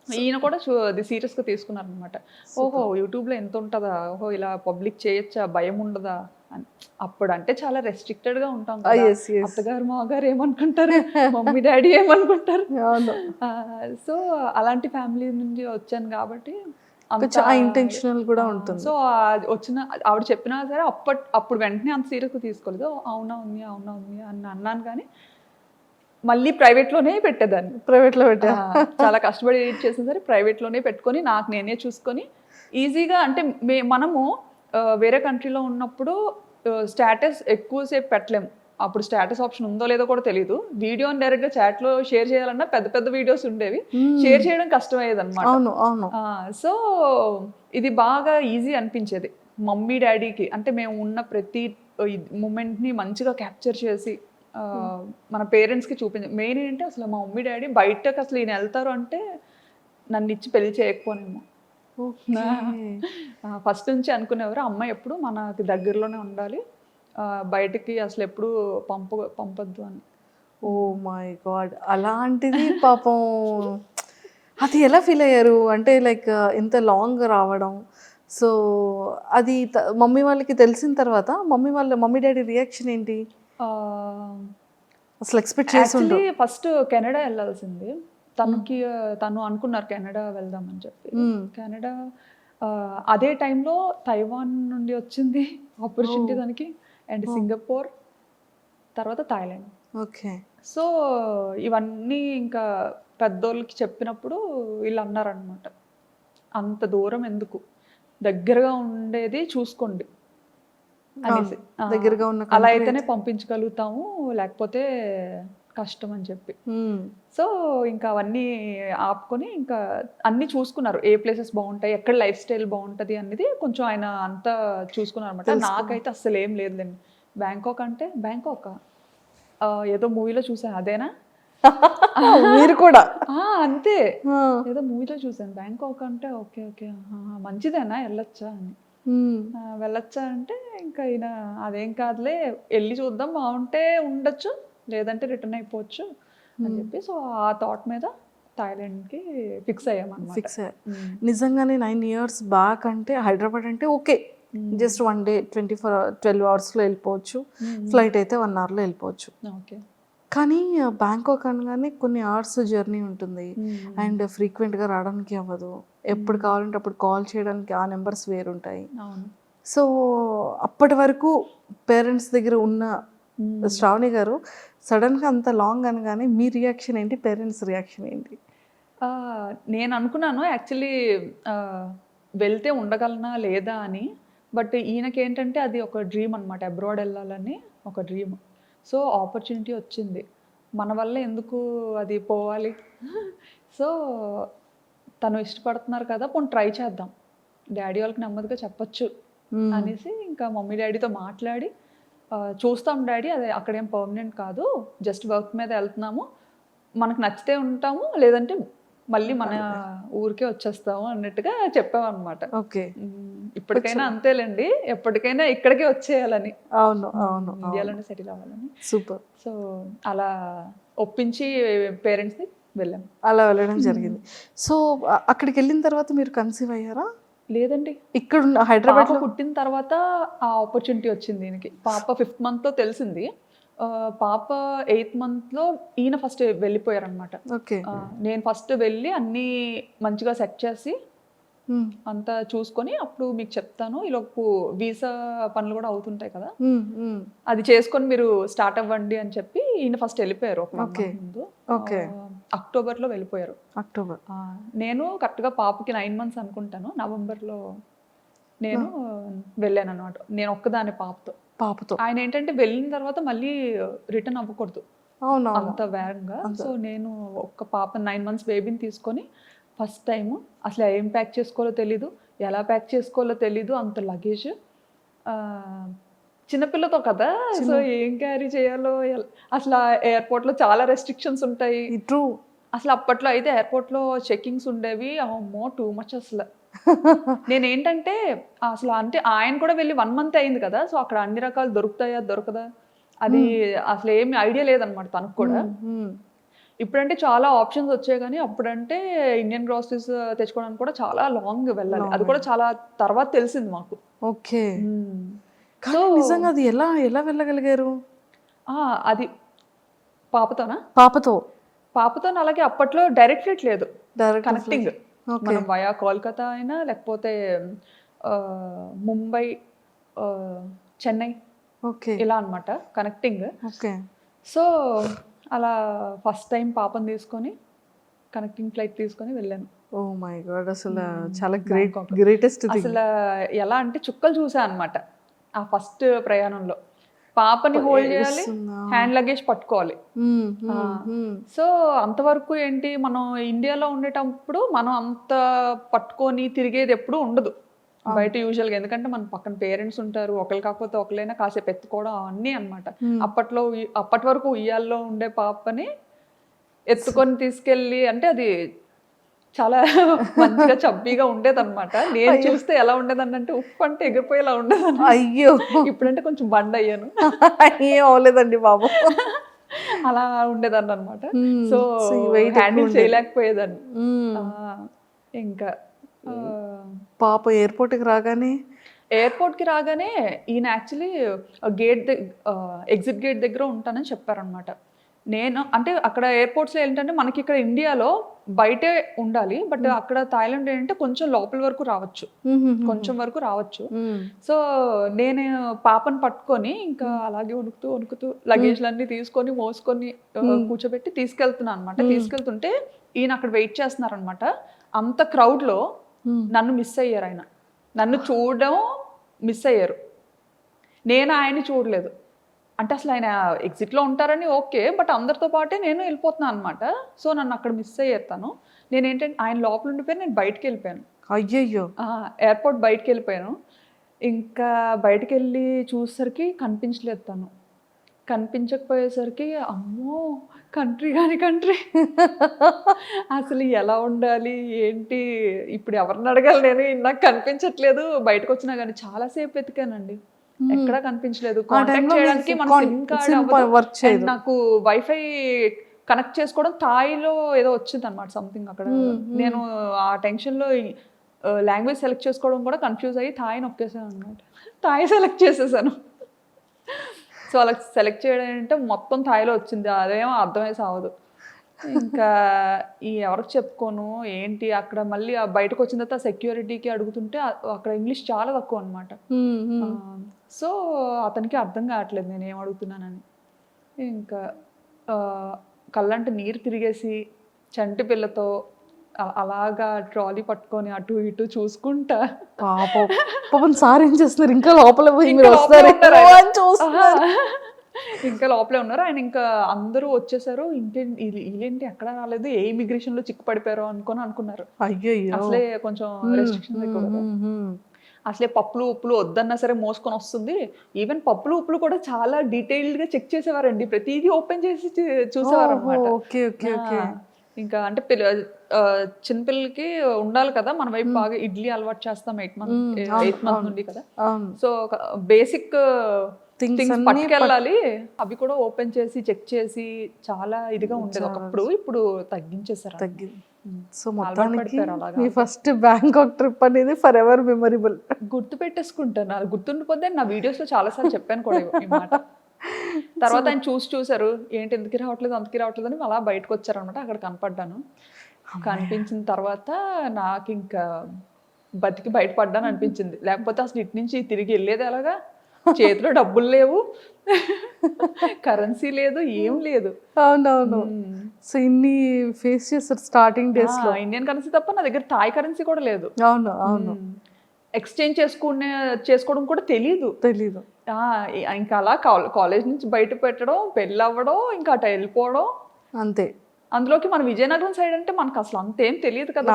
ఈయన కూడా అది సీరియస్గా తీసుకున్నారు అనమాట. ఓహో యూట్యూబ్లో ఎంత ఉంటుందా, ఓహో ఇలా పబ్లిక్ చేయొచ్చా, భయం ఉండదా అని. అప్పుడు అంటే చాలా రెస్ట్రిక్టెడ్గా ఉంటాం కదా, అత్తగారు మామగారు ఏమనుకుంటారు, మమ్మీ డాడీ ఏమనుకుంటారు. సో అలాంటి ఫ్యామిలీ నుంచి వచ్చాను కాబట్టి ఇంటెన్షనల్ కూడా ఉంటుంది. సో వచ్చిన ఆవిడ చెప్పినా సరే అప్పుడు వెంటనే అంత సీరియస్గా తీసుకోలేదు. అవునా ఉంది అని అన్నాను, కానీ మళ్ళీ ప్రైవేట్లోనే పెట్టేదాన్ని. ప్రైవేట్లో పెట్టా. చాలా కష్టపడి ఎడిట్ చేసిన సరే ప్రైవేట్లోనే పెట్టుకొని నాకు నేనే చూసుకొని ఈజీగా అంటే మనము వేరే కంట్రీలో ఉన్నప్పుడు స్టేటస్ ఎక్కువసేపు పెట్టలేము. అప్పుడు స్టేటస్ ఆప్షన్ ఉందో లేదో కూడా తెలియదు. వీడియోని డైరెక్ట్గా చాట్లో షేర్ చేయాలన్నా పెద్ద పెద్ద వీడియోస్ ఉండేవి, షేర్ చేయడం కష్టమయ్యేది అనమాట. అవును అవును. సో ఇది బాగా ఈజీ అనిపించేది మమ్మీ డాడీకి. అంటే మేము ఉన్న ప్రతి మూమెంట్ని మంచిగా క్యాప్చర్ చేసి మన పేరెంట్స్కి చూపించ. మెయిన్ ఏంటంటే అసలు మా మమ్మీ డాడీ బయటకు అసలు ఈయన వెళ్తారు అంటే నన్ను ఇచ్చి పెళ్లి చేయకపోనేమో. ఫస్ట్ నుంచి అనుకునేవారు అమ్మాయి ఎప్పుడు మనకి దగ్గరలోనే ఉండాలి, బయటికి అసలు ఎప్పుడు పంపొద్దు అని. Oh my God. అలాంటిది పాపం అది ఎలా ఫీల్ అయ్యారు? అంటే లైక్ ఇంత లాంగ్ రావడం. సో అది మమ్మీ వాళ్ళకి తెలిసిన తర్వాత మమ్మీ డాడీ రియాక్షన్ ఏంటి? అసలు ఎక్స్పెక్ట్ చేసి ఫస్ట్ కెనడా వెళ్ళాల్సింది తను అనుకున్నారు కెనడా వెళ్దామని చెప్పి. కెనడా అదే టైంలో తైవాన్ నుండి వచ్చింది ఆపర్చునిటీ దానికి, అండ్ సింగపూర్, తర్వాత థాయిలాండ్. ఓకే. సో ఇవన్నీ ఇంకా పెద్దోళ్ళకి చెప్పినప్పుడు వీళ్ళు అన్నారనమాట, అంత దూరం ఎందుకు, దగ్గరగా ఉండేది చూసుకోండి అనేసి. దగ్గరగా ఉన్న అలా అయితేనే పంపించగలుగుతాము, లేకపోతే కష్టం అని చెప్పి. సో ఇంకా అవన్నీ ఆపుకొని ఇంకా అన్నీ చూసుకున్నారు, ఏ ప్లేసెస్ బాగుంటాయి, ఎక్కడ లైఫ్ స్టైల్ బాగుంటుంది అనేది కొంచెం ఆయన అంతా చూసుకున్నారు అనమాట. నాకైతే అసలు ఏం లేదులేండి. బ్యాంకాక్ అంటే బ్యాంకాక్ ఏదో మూవీలో చూసాను, అదేనా మీరు కూడా? అంతే, ఏదో మూవీలో చూసాను బ్యాంకాక్ అంటే ఓకే ఓకే మంచిదేనా వెళ్ళొచ్చా అని. వెళ్ళొచ్చా అంటే ఇంకా ఈయన అదేం కాదులే వెళ్ళి చూద్దాం, బాగుంటే ఉండొచ్చు లేదంటే రిటర్న్ అయిపోవచ్చు అని చెప్పి. సో ఆ థాట్ మీద థాయిలాండ్కి ఫిక్స్ అయ్యామన్నమాట. ఫిక్స్ అయ్యారు. నిజంగానే 9 years బ్యాక్ అంటే హైదరాబాద్ అంటే ఓకే, జస్ట్ 1 day 12 hours వెళ్ళిపోవచ్చు, ఫ్లైట్ అయితే 1 hour వెళ్ళిపోవచ్చు. ఓకే. కానీ బ్యాంకాక్ అనగానే కొన్ని అవర్స్ జర్నీ ఉంటుంది, అండ్ ఫ్రీక్వెంట్గా రావడానికి అవ్వదు, ఎప్పుడు కావాలంటే అప్పుడు కాల్ చేయడానికి ఆ నెంబర్స్ వేరుంటాయి. సో అప్పటి వరకు పేరెంట్స్ దగ్గర ఉన్న శ్రావణి గారు సడన్గా అంత లాంగ్ అనగానే మీ రియాక్షన్ ఏంటి, పేరెంట్స్ రియాక్షన్ ఏంటి? నేను అనుకున్నాను యాక్చువల్లీ వెళ్తే ఉండగలనా లేదా అని. బట్ ఈయనకి ఏంటంటే అది ఒక డ్రీమ్ అనమాట, అబ్రాడ్ వెళ్ళాలని ఒక డ్రీమ్. సో ఆపర్చునిటీ వచ్చింది, మన వల్ల ఎందుకు అది పోవాలి. సో తను ఇష్టపడుతున్నారు కదా, పోనీ ట్రై చేద్దాం, డాడీ వాళ్ళకి నెమ్మదిగా చెప్పచ్చు అనేసి ఇంకా మమ్మీ డాడీతో మాట్లాడి చూస్తాం డాడీ, అదే అక్కడేం పర్మనెంట్ కాదు, జస్ట్ వర్క్ మీద వెళ్తున్నాము, మనకు నచ్చితే ఉంటాము లేదంటే మళ్ళీ మన ఊరికే వచ్చేస్తాము అన్నట్టుగా చెప్పామన్నమాట. ఓకే. ఇప్పటికైనా అంతేలేండి, ఎప్పటికైనా ఇక్కడికే వచ్చేయాలని. అవును అవును, ఇండియాలోనే సెటిల్ అవ్వాలని. సూపర్. సో అలా ఒప్పించి పేరెంట్స్ని వెళ్ళాం. అలా వెళ్ళడం జరిగింది. సో అక్కడికి వెళ్ళిన తర్వాత మీరు కన్సీవ్ అయ్యారా? లేదండి, ఇక్కడ హైదరాబాద్ పుట్టిన తర్వాత ఆ ఆపర్చునిటీ వచ్చింది దీనికి. పాప 5th monthలో తెలిసింది, పాప 8th monthలో ఈయన ఫస్ట్ వెళ్ళిపోయారనమాట. ఓకే. నేను ఫస్ట్ వెళ్ళి అన్నీ మంచిగా సెట్ చేసి అంతా చూసుకొని అప్పుడు మీకు చెప్తాను, ఈలోపు వీసా పనులు కూడా అవుతుంటాయి కదా, అది చేసుకొని మీరు స్టార్ట్ అవ్వండి అని చెప్పి ఈయన ఫస్ట్ వెళ్ళిపోయారు ఒక ముందు. అక్టోబర్లో వెళ్ళిపోయారు. అక్టోబర్. నేను కరెక్ట్గా పాపకి 9 months అనుకుంటాను, నవంబర్లో నేను వెళ్ళాను అనమాట. నేను ఒక్కదాని పాపతో. ఆయన ఏంటంటే వెళ్ళిన తర్వాత మళ్ళీ రిటర్న్ అవ్వకూడదు అంత వేగంగా. సో నేను ఒక్క పాప 9 months బేబీని తీసుకొని ఫస్ట్ టైం అసలు ఏం ప్యాక్ చేసుకోవాలో తెలీదు, ఎలా ప్యాక్ చేసుకోవాలో తెలీదు, అంత లగేజ్, చిన్నపిల్లతో కదా, సో ఏం క్యారీ చేయాలో అసలు ఎయిర్పోర్ట్లో చాలా రెస్ట్రిక్షన్స్ ఉంటాయి. ట్రూ. అసలు అప్పట్లో అయితే ఎయిర్పోర్ట్లో చెక్కింగ్స్ ఉండేవి, అమ్మో టూ మచ్ అసలు. నేనేంటంటే అసలు అంటే ఆయన కూడా వెళ్ళి 1 month అయింది కదా, సో అక్కడ అన్ని రకాలు దొరుకుతాయా దొరకదా అది అసలు ఏమి ఐడియా లేదనమాట తనకు కూడా. ఇప్పుడంటే చాలా ఆప్షన్స్ వచ్చాయి, కానీ అప్పుడంటే ఇండియన్ గ్రాసరీస్ తెచ్చుకోవడానికి కూడా చాలా లాంగ్ వెళ్ళాలి, అది కూడా చాలా తర్వాత తెలిసింది మాకు. ఓకే. నిజంగా అది ఎలా వెళ్ళగలిగారు? అది పాపతోనా? పాపతో అలాగే అప్పట్లో డైరెక్ట్ ఫ్లైట్ లేదు, కనెక్టింగ్. మనం వయా కోల్కతా అయినా లేకపోతే ముంబై, చెన్నై ఇలా అనమాట కనెక్టింగ్. ఓకే. సో అలా ఫస్ట్ టైం పాపని తీసుకొని కనెక్టింగ్ ఫ్లైట్ తీసుకొని వెళ్ళాను. ఓ మై గాడ్, అసలు చాలా Bangkok. Greatest thing. అసలు ఎలా అంటే చుక్కలు చూసా అనమాట ఆ ఫస్ట్ ప్రయాణంలో. పాపని హోల్డ్ చేయాలి, హ్యాండ్ లగేజ్ పట్టుకోవాలి. సో అంతవరకు ఏంటి, మనం ఇండియాలో ఉండేటప్పుడు మనం అంత పట్టుకొని తిరిగేది ఎప్పుడు ఉండదు బయట యూజువల్గా. ఎందుకంటే మన పక్కన పేరెంట్స్ ఉంటారు, ఒకరు కాకపోతే ఒకరైనా కాసేపు ఎత్తుకోవడం అన్నీ అనమాట. అప్పటి వరకు ఉయ్యాల్లో ఉండే పాపని ఎత్తుకొని తీసుకెళ్ళి, అంటే అది చాలా మంచిగా చబ్బీగా ఉండేది అనమాట. నేను చూస్తే ఎలా ఉండేదని అంటే ఉప్పు అంటే ఎగిరిపోయేలా ఉండేది. అయ్యో, ఇప్పుడంటే కొంచెం బండ్ అయ్యాను. ఏం అవ్వలేదండి బాబు. అలా ఉండేదాన్ని అనమాట. సో హ్యాండిల్ చేయలేకపోయేదాన్ని. ఇంకా పాప ఎయిర్పోర్ట్కి రాగానే ఈయన యాక్చువల్లీ ఎగ్జిట్ గేట్ దగ్గర ఉంటానని చెప్పారనమాట. నేను అంటే అక్కడ ఎయిర్పోర్ట్స్లో ఏంటంటే మనకి ఇక్కడ ఇండియాలో బయటే ఉండాలి, బట్ అక్కడ థాయిలాండ్ ఏంటంటే కొంచెం లోపల వరకు రావచ్చు, కొంచెం వరకు రావచ్చు. సో నేను పాపను పట్టుకొని ఇంకా అలాగే వణుకుతూ లగేజ్లన్నీ తీసుకొని మోసుకొని కూర్చోబెట్టి తీసుకెళ్తున్నాను అనమాట. తీసుకెళ్తుంటే ఈయన అక్కడ వెయిట్ చేస్తున్నారు అనమాట. అంత క్రౌడ్లో నన్ను మిస్ అయ్యారు. ఆయన నన్ను చూడడం మిస్ అయ్యారు, నేను ఆయన్ని చూడలేదు. అంటే అసలు ఆయన ఎగ్జిట్లో ఉంటారని ఓకే, బట్ అందరితో పాటే నేను వెళ్ళిపోతున్నాను అనమాట. సో నన్ను అక్కడ మిస్ అయ్యారు తను. నేనేంటంటే ఆయన లోపల ఉండిపోయి నేను బయటకు వెళ్ళిపోయాను. అయ్యయ్యో, ఎయిర్పోర్ట్ బయటకు వెళ్ళిపోయాను. ఇంకా బయటకు వెళ్ళి చూసేసరికి కనిపించలేదు తను. కనిపించకపోయేసరికి అమ్మో కంట్రీ అసలు ఎలా ఉండాలి ఏంటి, ఇప్పుడు ఎవరిని అడగాలి, నేను నాకు కనిపించట్లేదు. బయటకు వచ్చినా కానీ చాలాసేపు వెతికానండి, ఎక్కడా కనిపించలేదు. కాంటాక్ట్ చేయడానికి మన సిమ్ కార్డ్ వర్క్ చేయదు. నాకు వైఫై కనెక్ట్ చేసుకోవడం థాయిలో ఏదో వచ్చింది అనమాట సంథింగ్ అక్కడ. నేను ఆ టెన్షన్లో లాంగ్వేజ్ సెలెక్ట్ చేసుకోవడం కూడా కన్ఫ్యూజ్ అయ్యి థాయి నొక్కేసాను అనమాట. థాయి సెలెక్ట్ చేసేసాను. సో అలా సెలెక్ట్ చేయడం అంటే మొత్తం థాయిలో వచ్చింది, అదేమో అర్థమయ్యేసి అవ్వదు. ఇంకా ఎవరికి చెప్పుకోను ఏంటి. అక్కడ మళ్ళీ బయటకు వచ్చిన తర్వాత సెక్యూరిటీకి అడుగుతుంటే అక్కడ ఇంగ్లీష్ చాలా తక్కువ అనమాట. సో అతనికి అర్థం కావట్లేదు నేను ఏం అడుగుతున్నానని. ఇంకా కళ్ళంటే నీరు తిరిగేసి చంటి పిల్లతో అలాగా ట్రాలీ పట్టుకొని అటు ఇటు చూసుకుంటా. పాపం సార్ ఏం చేస్తున్నారు, ఇంకా లోపల ఇంకా లోపలే ఉన్నారు ఆయన. ఇంకా అందరూ వచ్చేసారు, వీళ్ళేంటి ఎక్కడ రాలేదు, ఏ ఇమిగ్రేషన్ లో చిక్కు పడిపోయారో అనుకున్నారు. అయ్యో, అసలే కొంచెం రెస్ట్రిక్షన్స్ ఎక్కువ కదా. అసలే పప్పులు ఉప్పులు వద్దన్నా సరే మోసుకొని వస్తుంది. ఈవెన్ పప్పులు ఉప్పులు కూడా చాలా డీటెయిల్డ్ గా చెక్ చేసేవారండి, ప్రతిదీ ఓపెన్ చేసి చూసేవారు అనమాట. ఇంకా అంటే చిన్నపిల్లలకి ఉండాలి కదా మన వైపు, బాగా ఇడ్లీ అలవాటు చేస్తాం 8 months నుండి కదా. సో బేసిక్ థింగ్స్ పట్టుకెళ్ళాలి, అవి కూడా ఓపెన్ చేసి చెక్ చేసి చాలా ఇదిగా ఉండేది ఒకప్పుడు. ఇప్పుడు తగ్గించేసారు. సో మొత్తానికి మీ ఫస్ట్ బ్యాంకాక్ ట్రిప్ అనేది ఫర్ ఎవర్ మెమరబుల్. గుర్తు పెట్టేసుకుంటాను, అది గుర్తుండిపోతే నా వీడియోస్ లో చాలా సార్లు చెప్పాను కూడా ఈ మాట. తర్వాత ఆయన చూసారు, ఏంటి ఎందుకు రావట్లేదు అని అలా బయటకు వచ్చారనమాట. అక్కడ కనపడ్డాను. కనిపించిన తర్వాత నాకు ఇంకా బతికి బయటపడ్డాను అనిపించింది. లేకపోతే అసలు ఇటు నుంచి తిరిగి వెళ్ళేది ఎలాగా, చేతిలో డబ్బులు లేవు, కరెన్సీ లేదు, ఏం లేదు. అవునవును. సో ఇన్ని ఫేస్ చేస్తారు స్టార్టింగ్ డేస్ లో. ఇండియన్ కరెన్సీ తప్ప నా దగ్గర థాయ్ కరెన్సీ కూడా లేదు. అవును. ఎక్స్చేంజ్ చేసుకోవడం కూడా తెలీదు. ఇంకా అలా కాలేజ్ నుంచి బయట పెట్టడం, పెళ్ళి అవ్వడం, ఇంకా అటు వెళ్ళిపోవడం అంతే. అందులోకి మన విజయనగరం సైడ్ అంటే మనకు అసలు అంతేం తెలియదు కదా,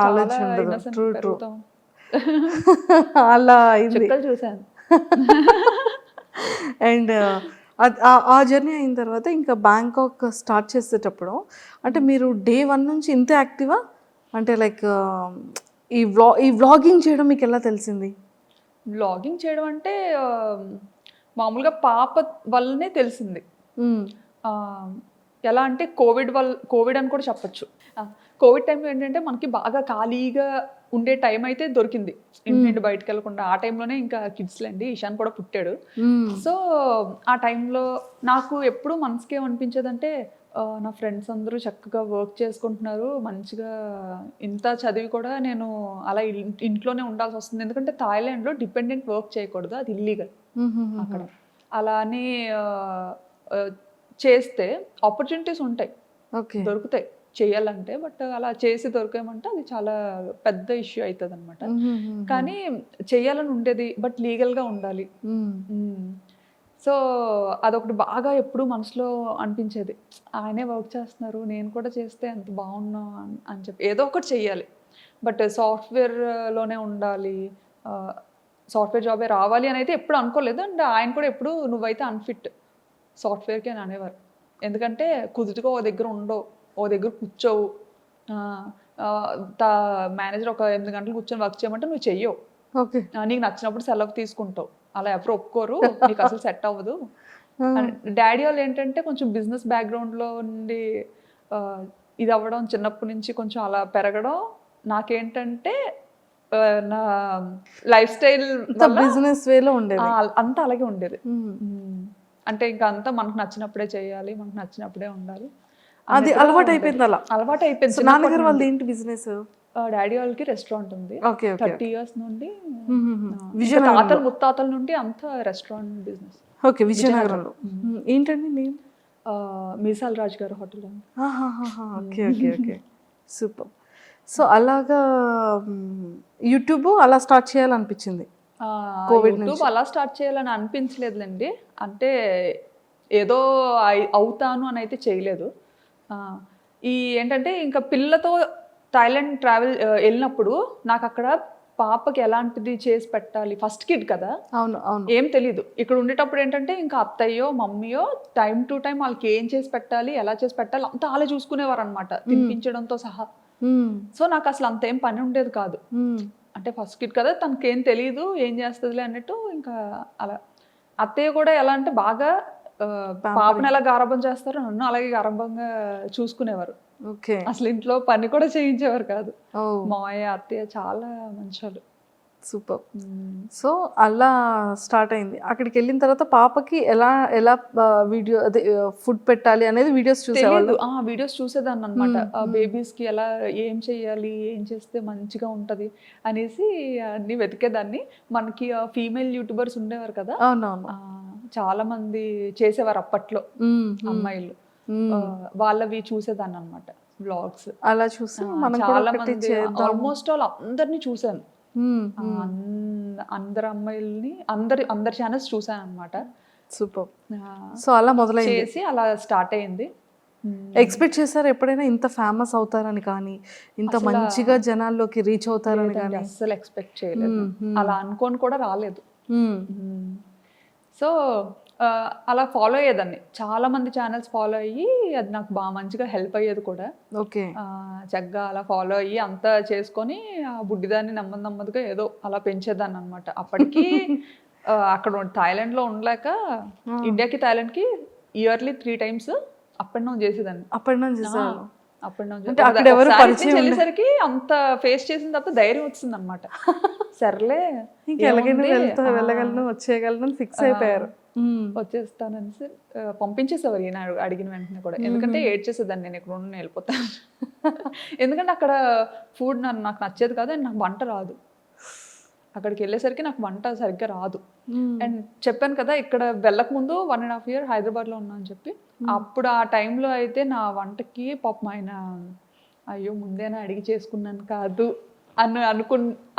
అలా చుక్కలు చూసాను. అండ్ ఆ జర్నీ అయిన తర్వాత ఇంకా బ్యాంకాక్ స్టార్ట్ చేసేటప్పుడు అంటే మీరు డే 1 నుంచి ఇంత యాక్టివా, అంటే లైక్ ఈ వ్లాగింగ్ చేయడం మీకు ఎలా తెలిసింది? వ్లాగింగ్ చేయడం అంటే మామూలుగా పాప వల్లనే తెలిసింది. ఎలా అంటే కోవిడ్ అని కూడా చెప్పచ్చు. కోవిడ్ టైంలో ఏంటంటే మనకి బాగా ఖాళీగా ఉండే టైం అయితే దొరికింది, ఇంటి బయటకు వెళ్ళకుండా. ఆ టైంలోనే ఇంకా కిడ్స్లండి ఇషాన్ కూడా పుట్టాడు. సో ఆ టైంలో నాకు ఎప్పుడు మనసుకి ఏమనిపించేదంటే, నా ఫ్రెండ్స్ అందరూ చక్కగా వర్క్ చేసుకుంటున్నారు మంచిగా, ఇంత చదివి కూడా నేను అలా ఇంట్లోనే ఉండాల్సి వస్తుంది. ఎందుకంటే థాయిలాండ్లో డిపెండెంట్ వర్క్ చేయకూడదు, అది ఇల్లీగల్ అక్కడ. అలా అని చేస్తే ఆపర్చునిటీస్ ఉంటాయి, ఓకే. దొరుకుతాయి చేయాలంటే. బట్ అలా చేసి దొరికామంటే అది చాలా పెద్ద ఇష్యూ అవుతుంది అనమాట. కానీ చేయాలని ఉండేది, బట్ లీగల్గా ఉండాలి. సో అదొకటి బాగా ఎప్పుడు మనసులో అనిపించేది, ఆయనే వర్క్ చేస్తున్నారు, నేను కూడా చేస్తే ఎంత బాగున్నా అని చెప్పి ఏదో ఒకటి చెయ్యాలి. బట్ సాఫ్ట్వేర్లోనే ఉండాలి, సాఫ్ట్వేర్ జాబే రావాలి అని అయితే ఎప్పుడు అనుకోలేదు. అండ్ ఆయన కూడా ఎప్పుడు నువ్వైతే అన్ఫిట్ సాఫ్ట్వేర్కి అని అనేవారు. ఎందుకంటే కుదురుగా ఓ దగ్గర ఉండవు, ఓ దగ్గర కూర్చోవు, మేనేజర్ ఒక 8 గంటలు కూర్చొని వర్క్ చేయమంటే నువ్వు చెయ్యవు, ఓకే. నీకు నచ్చినప్పుడు సెలవు తీసుకుంటావు, అలా ఎవరు ఒప్పుకోరు, నీకు అసలు సెట్ అవ్వదు. డాడీ వాళ్ళు ఏంటంటే కొంచెం బిజినెస్ బ్యాక్గ్రౌండ్లో ఉండి ఇది అవ్వడం, చిన్నప్పటి నుంచి కొంచెం అలా పెరగడం, నాకేంటంటే నా లైఫ్ స్టైల్ బిజినెస్ వేలో ఉండేది, అంతా అలాగే ఉండేది. అంటే ఇంకా అంతా మనకు నచ్చినప్పుడే చేయాలి, మనకు నచ్చినప్పుడే ఉండాలి, అది అలవాటు అయిపోయింది. అలా అలవాటు అయిపోయింది. నాన్నగారు వాళ్ళది ఏంటి బిజినెస్? డాడీ వాళ్ళకి రెస్టారెంట్ ఉంది, ఓకే, ఓకే. 30 years నుండి, తాతలు ముత్తాతల నుండి అంతా రెస్టారెంట్ బిజినెస్. ఓకే, విజయనగరంలో. ఏంటండి నేమ్? మీసాల్ రాజ్ గారు hotel. Okay, okay, okay, super. So అలాగా యూట్యూబ్ అలా స్టార్ట్ చేయాలనిపించింది యూట్యూబ్ అలా స్టార్ట్ చేయాలని అనిపించలేదులేండి. అంటే ఏదో అవుతాను అని అయితే చేయలేదు. ఈ ఏంటంటే ఇంకా పిల్లతో థాయిలాండ్ ట్రావెల్ వెళ్ళినప్పుడు నాకు అక్కడ పాపకి ఎలాంటిది చేసి పెట్టాలి, ఫస్ట్ కిడ్ కదా, అవును అవును, ఏం తెలీదు. ఇక్కడ ఉండేటప్పుడు ఏంటంటే ఇంకా అత్తయ్యో మమ్మీయో టైం టు టైం వాళ్ళకి ఏం చేసి పెట్టాలి, ఎలా చేసి పెట్టాలి అంతా అలా చూసుకునేవారు అనమాట, తినిపించడంతో సహా. సో నాకు అసలు అంత ఏం పని ఉండేది కాదు. అంటే ఫస్ట్ కిడ్ కదా, తనకేం తెలియదు, ఏం చేస్తుందిలే అన్నట్టు. ఇంకా అలా అత్తయ్య కూడా ఎలా అంటే బాగా పాపను ఎలా గారాబం చేస్తారో నన్ను అలాగే గారాబంగా చూసుకునేవారు. ఓకే. అసలు ఇంట్లో పని కూడా చేయించేవారు కాదు. మావయ్య అత్తయ్య చాలా మంచోళ్ళు. సూపర్. సో అలా స్టార్ట్ అయింది. అక్కడికి వెళ్ళిన తర్వాత పాపకి ఎలా ఎలా వీడియో అదే ఫుడ్ పెట్టాలి అనేది వీడియోస్ చూసేవాళ్ళు. వీడియోస్ చూసేదాన్ని అనమాట. బేబీస్కి ఎలా ఏం చేయాలి, ఏం చేస్తే మంచిగా ఉంటుంది అనేసి అన్ని వెతికేదాన్ని. మనకి ఫీమేల్ యూట్యూబర్స్ ఉండేవారు కదా, అవునవును, చాలా మంది చేసేవారు అప్పట్లో అమ్మాయిలు, వాళ్ళవి చూసేదాన్ని అనమాట వ్లాగ్స్. అలా చూసి చాలా మంది ఆల్మోస్ట్ ఆల్ అందరినీ చూసాను, అందరు అమ్మాయిల్ని అందరి ఛానల్స్ చూసాను అనమాట. సూపర్. సో అలా మొదలైంది, చేసి అలా స్టార్ట్ అయింది. ఎక్స్పెక్ట్ చేశారు ఎప్పుడైనా ఇంత ఫేమస్ అవుతారని కానీ, ఇంత మంచిగా జనాల్లోకి రీచ్ అవుతారని కానీ? అస్సలు ఎక్స్పెక్ట్ చేయలేదు, అలా అనుకోని కూడా రాలేదు. సో అలా ఫాలో అయ్యేదాన్ని, చాలా మంది ఛానల్స్ ఫాలో అయ్యి అది నాకు బాగా మంచిగా హెల్ప్ అయ్యేది కూడా. ఓకే. చక్కగా అలా ఫాలో అయ్యి అంతా చేసుకొని ఆ బుడ్డిదాన్ని నెమ్మదిగా ఏదో అలా పెంచేదాన్ని అనమాట. అప్పటికి అక్కడ థాయిలాండ్లో ఉండలేక ఇండియాకి థాయిలాండ్కి yearly 3 times up and down చేసేదాన్ని. వెళ్ళేసరికి అంత ఫేస్ చేసిన తర్వాత ధైర్యం వచ్చింది అనమాట. సర్లే వెళ్ళగలను వచ్చేయగలను ఫిక్స్ అయిపోయారు. వచ్చేస్తానని పంపించేసేవారు ఈయన అడిగిన వెంటనే కూడా. ఎందుకంటే ఏడ్ చేసేదాన్ని, నేను ఇక్కడ ఉండి వెళ్ళిపోతాను. ఎందుకంటే అక్కడ ఫుడ్ నాకు నచ్చేది కాదు, అండ్ నాకు వంట రాదు. అక్కడికి వెళ్ళేసరికి నాకు వంట సరిగ్గా రాదు. అండ్ చెప్పాను కదా, ఇక్కడ వెళ్ళక ముందు 1.5 years హైదరాబాద్లో ఉన్నా అని చెప్పి. అప్పుడు ఆ టైంలో అయితే నా వంటకి పాపం ఆయన అయ్యో ముందేనా అడిగి చేసుకున్నాను కాదు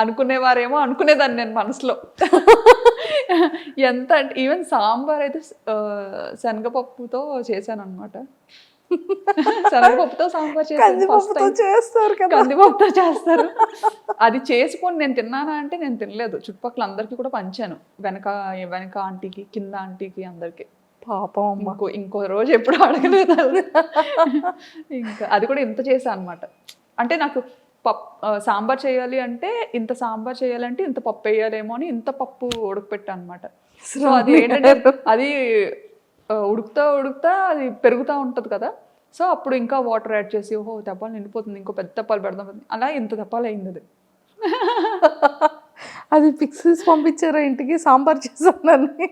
అనుకునేవారేమో అనుకునేదాన్ని నేను మనసులో. ఎంత అంటే ఈవెన్ సాంబార్ అయితే శనగపప్పుతో చేశాను అనమాట. శనగపప్పుతో సాంబార్ చేస్తారు, కందిపప్పుతో చేస్తారు. అది చేసుకొని నేను తిన్నానా అంటే నేను తినలేదు, చుట్టుపక్కల అందరికీ కూడా పంచాను, వెనక ఆంటీకి, కింద ఆంటీకి, అందరికి. పాపం ఇంకో రోజు ఎప్పుడు అడగలేదు. ఇంకా అది కూడా ఇంత చేశాను అనమాట. అంటే నాకు సాంబార్ చేయాలి అంటే ఇంత సాంబార్ చేయాలంటే ఇంత పప్పు వేయాలేమో అని ఇంత పప్పు ఉడకపెట్టా అనమాట. సో అది ఏంటంటే అది ఉడుకుతా అది పెరుగుతూ ఉంటుంది కదా, సో అప్పుడు ఇంకా వాటర్ యాడ్ చేసి ఓహో తెప్పాలు నిండిపోతుంది, ఇంకో పెద్ద తెప్పాలు పెడదాం, అలా ఇంత తెప్పాలు అయింది. అది అది పిక్స్ పంపించారా ఇంటికి సాంబార్ చేశానని?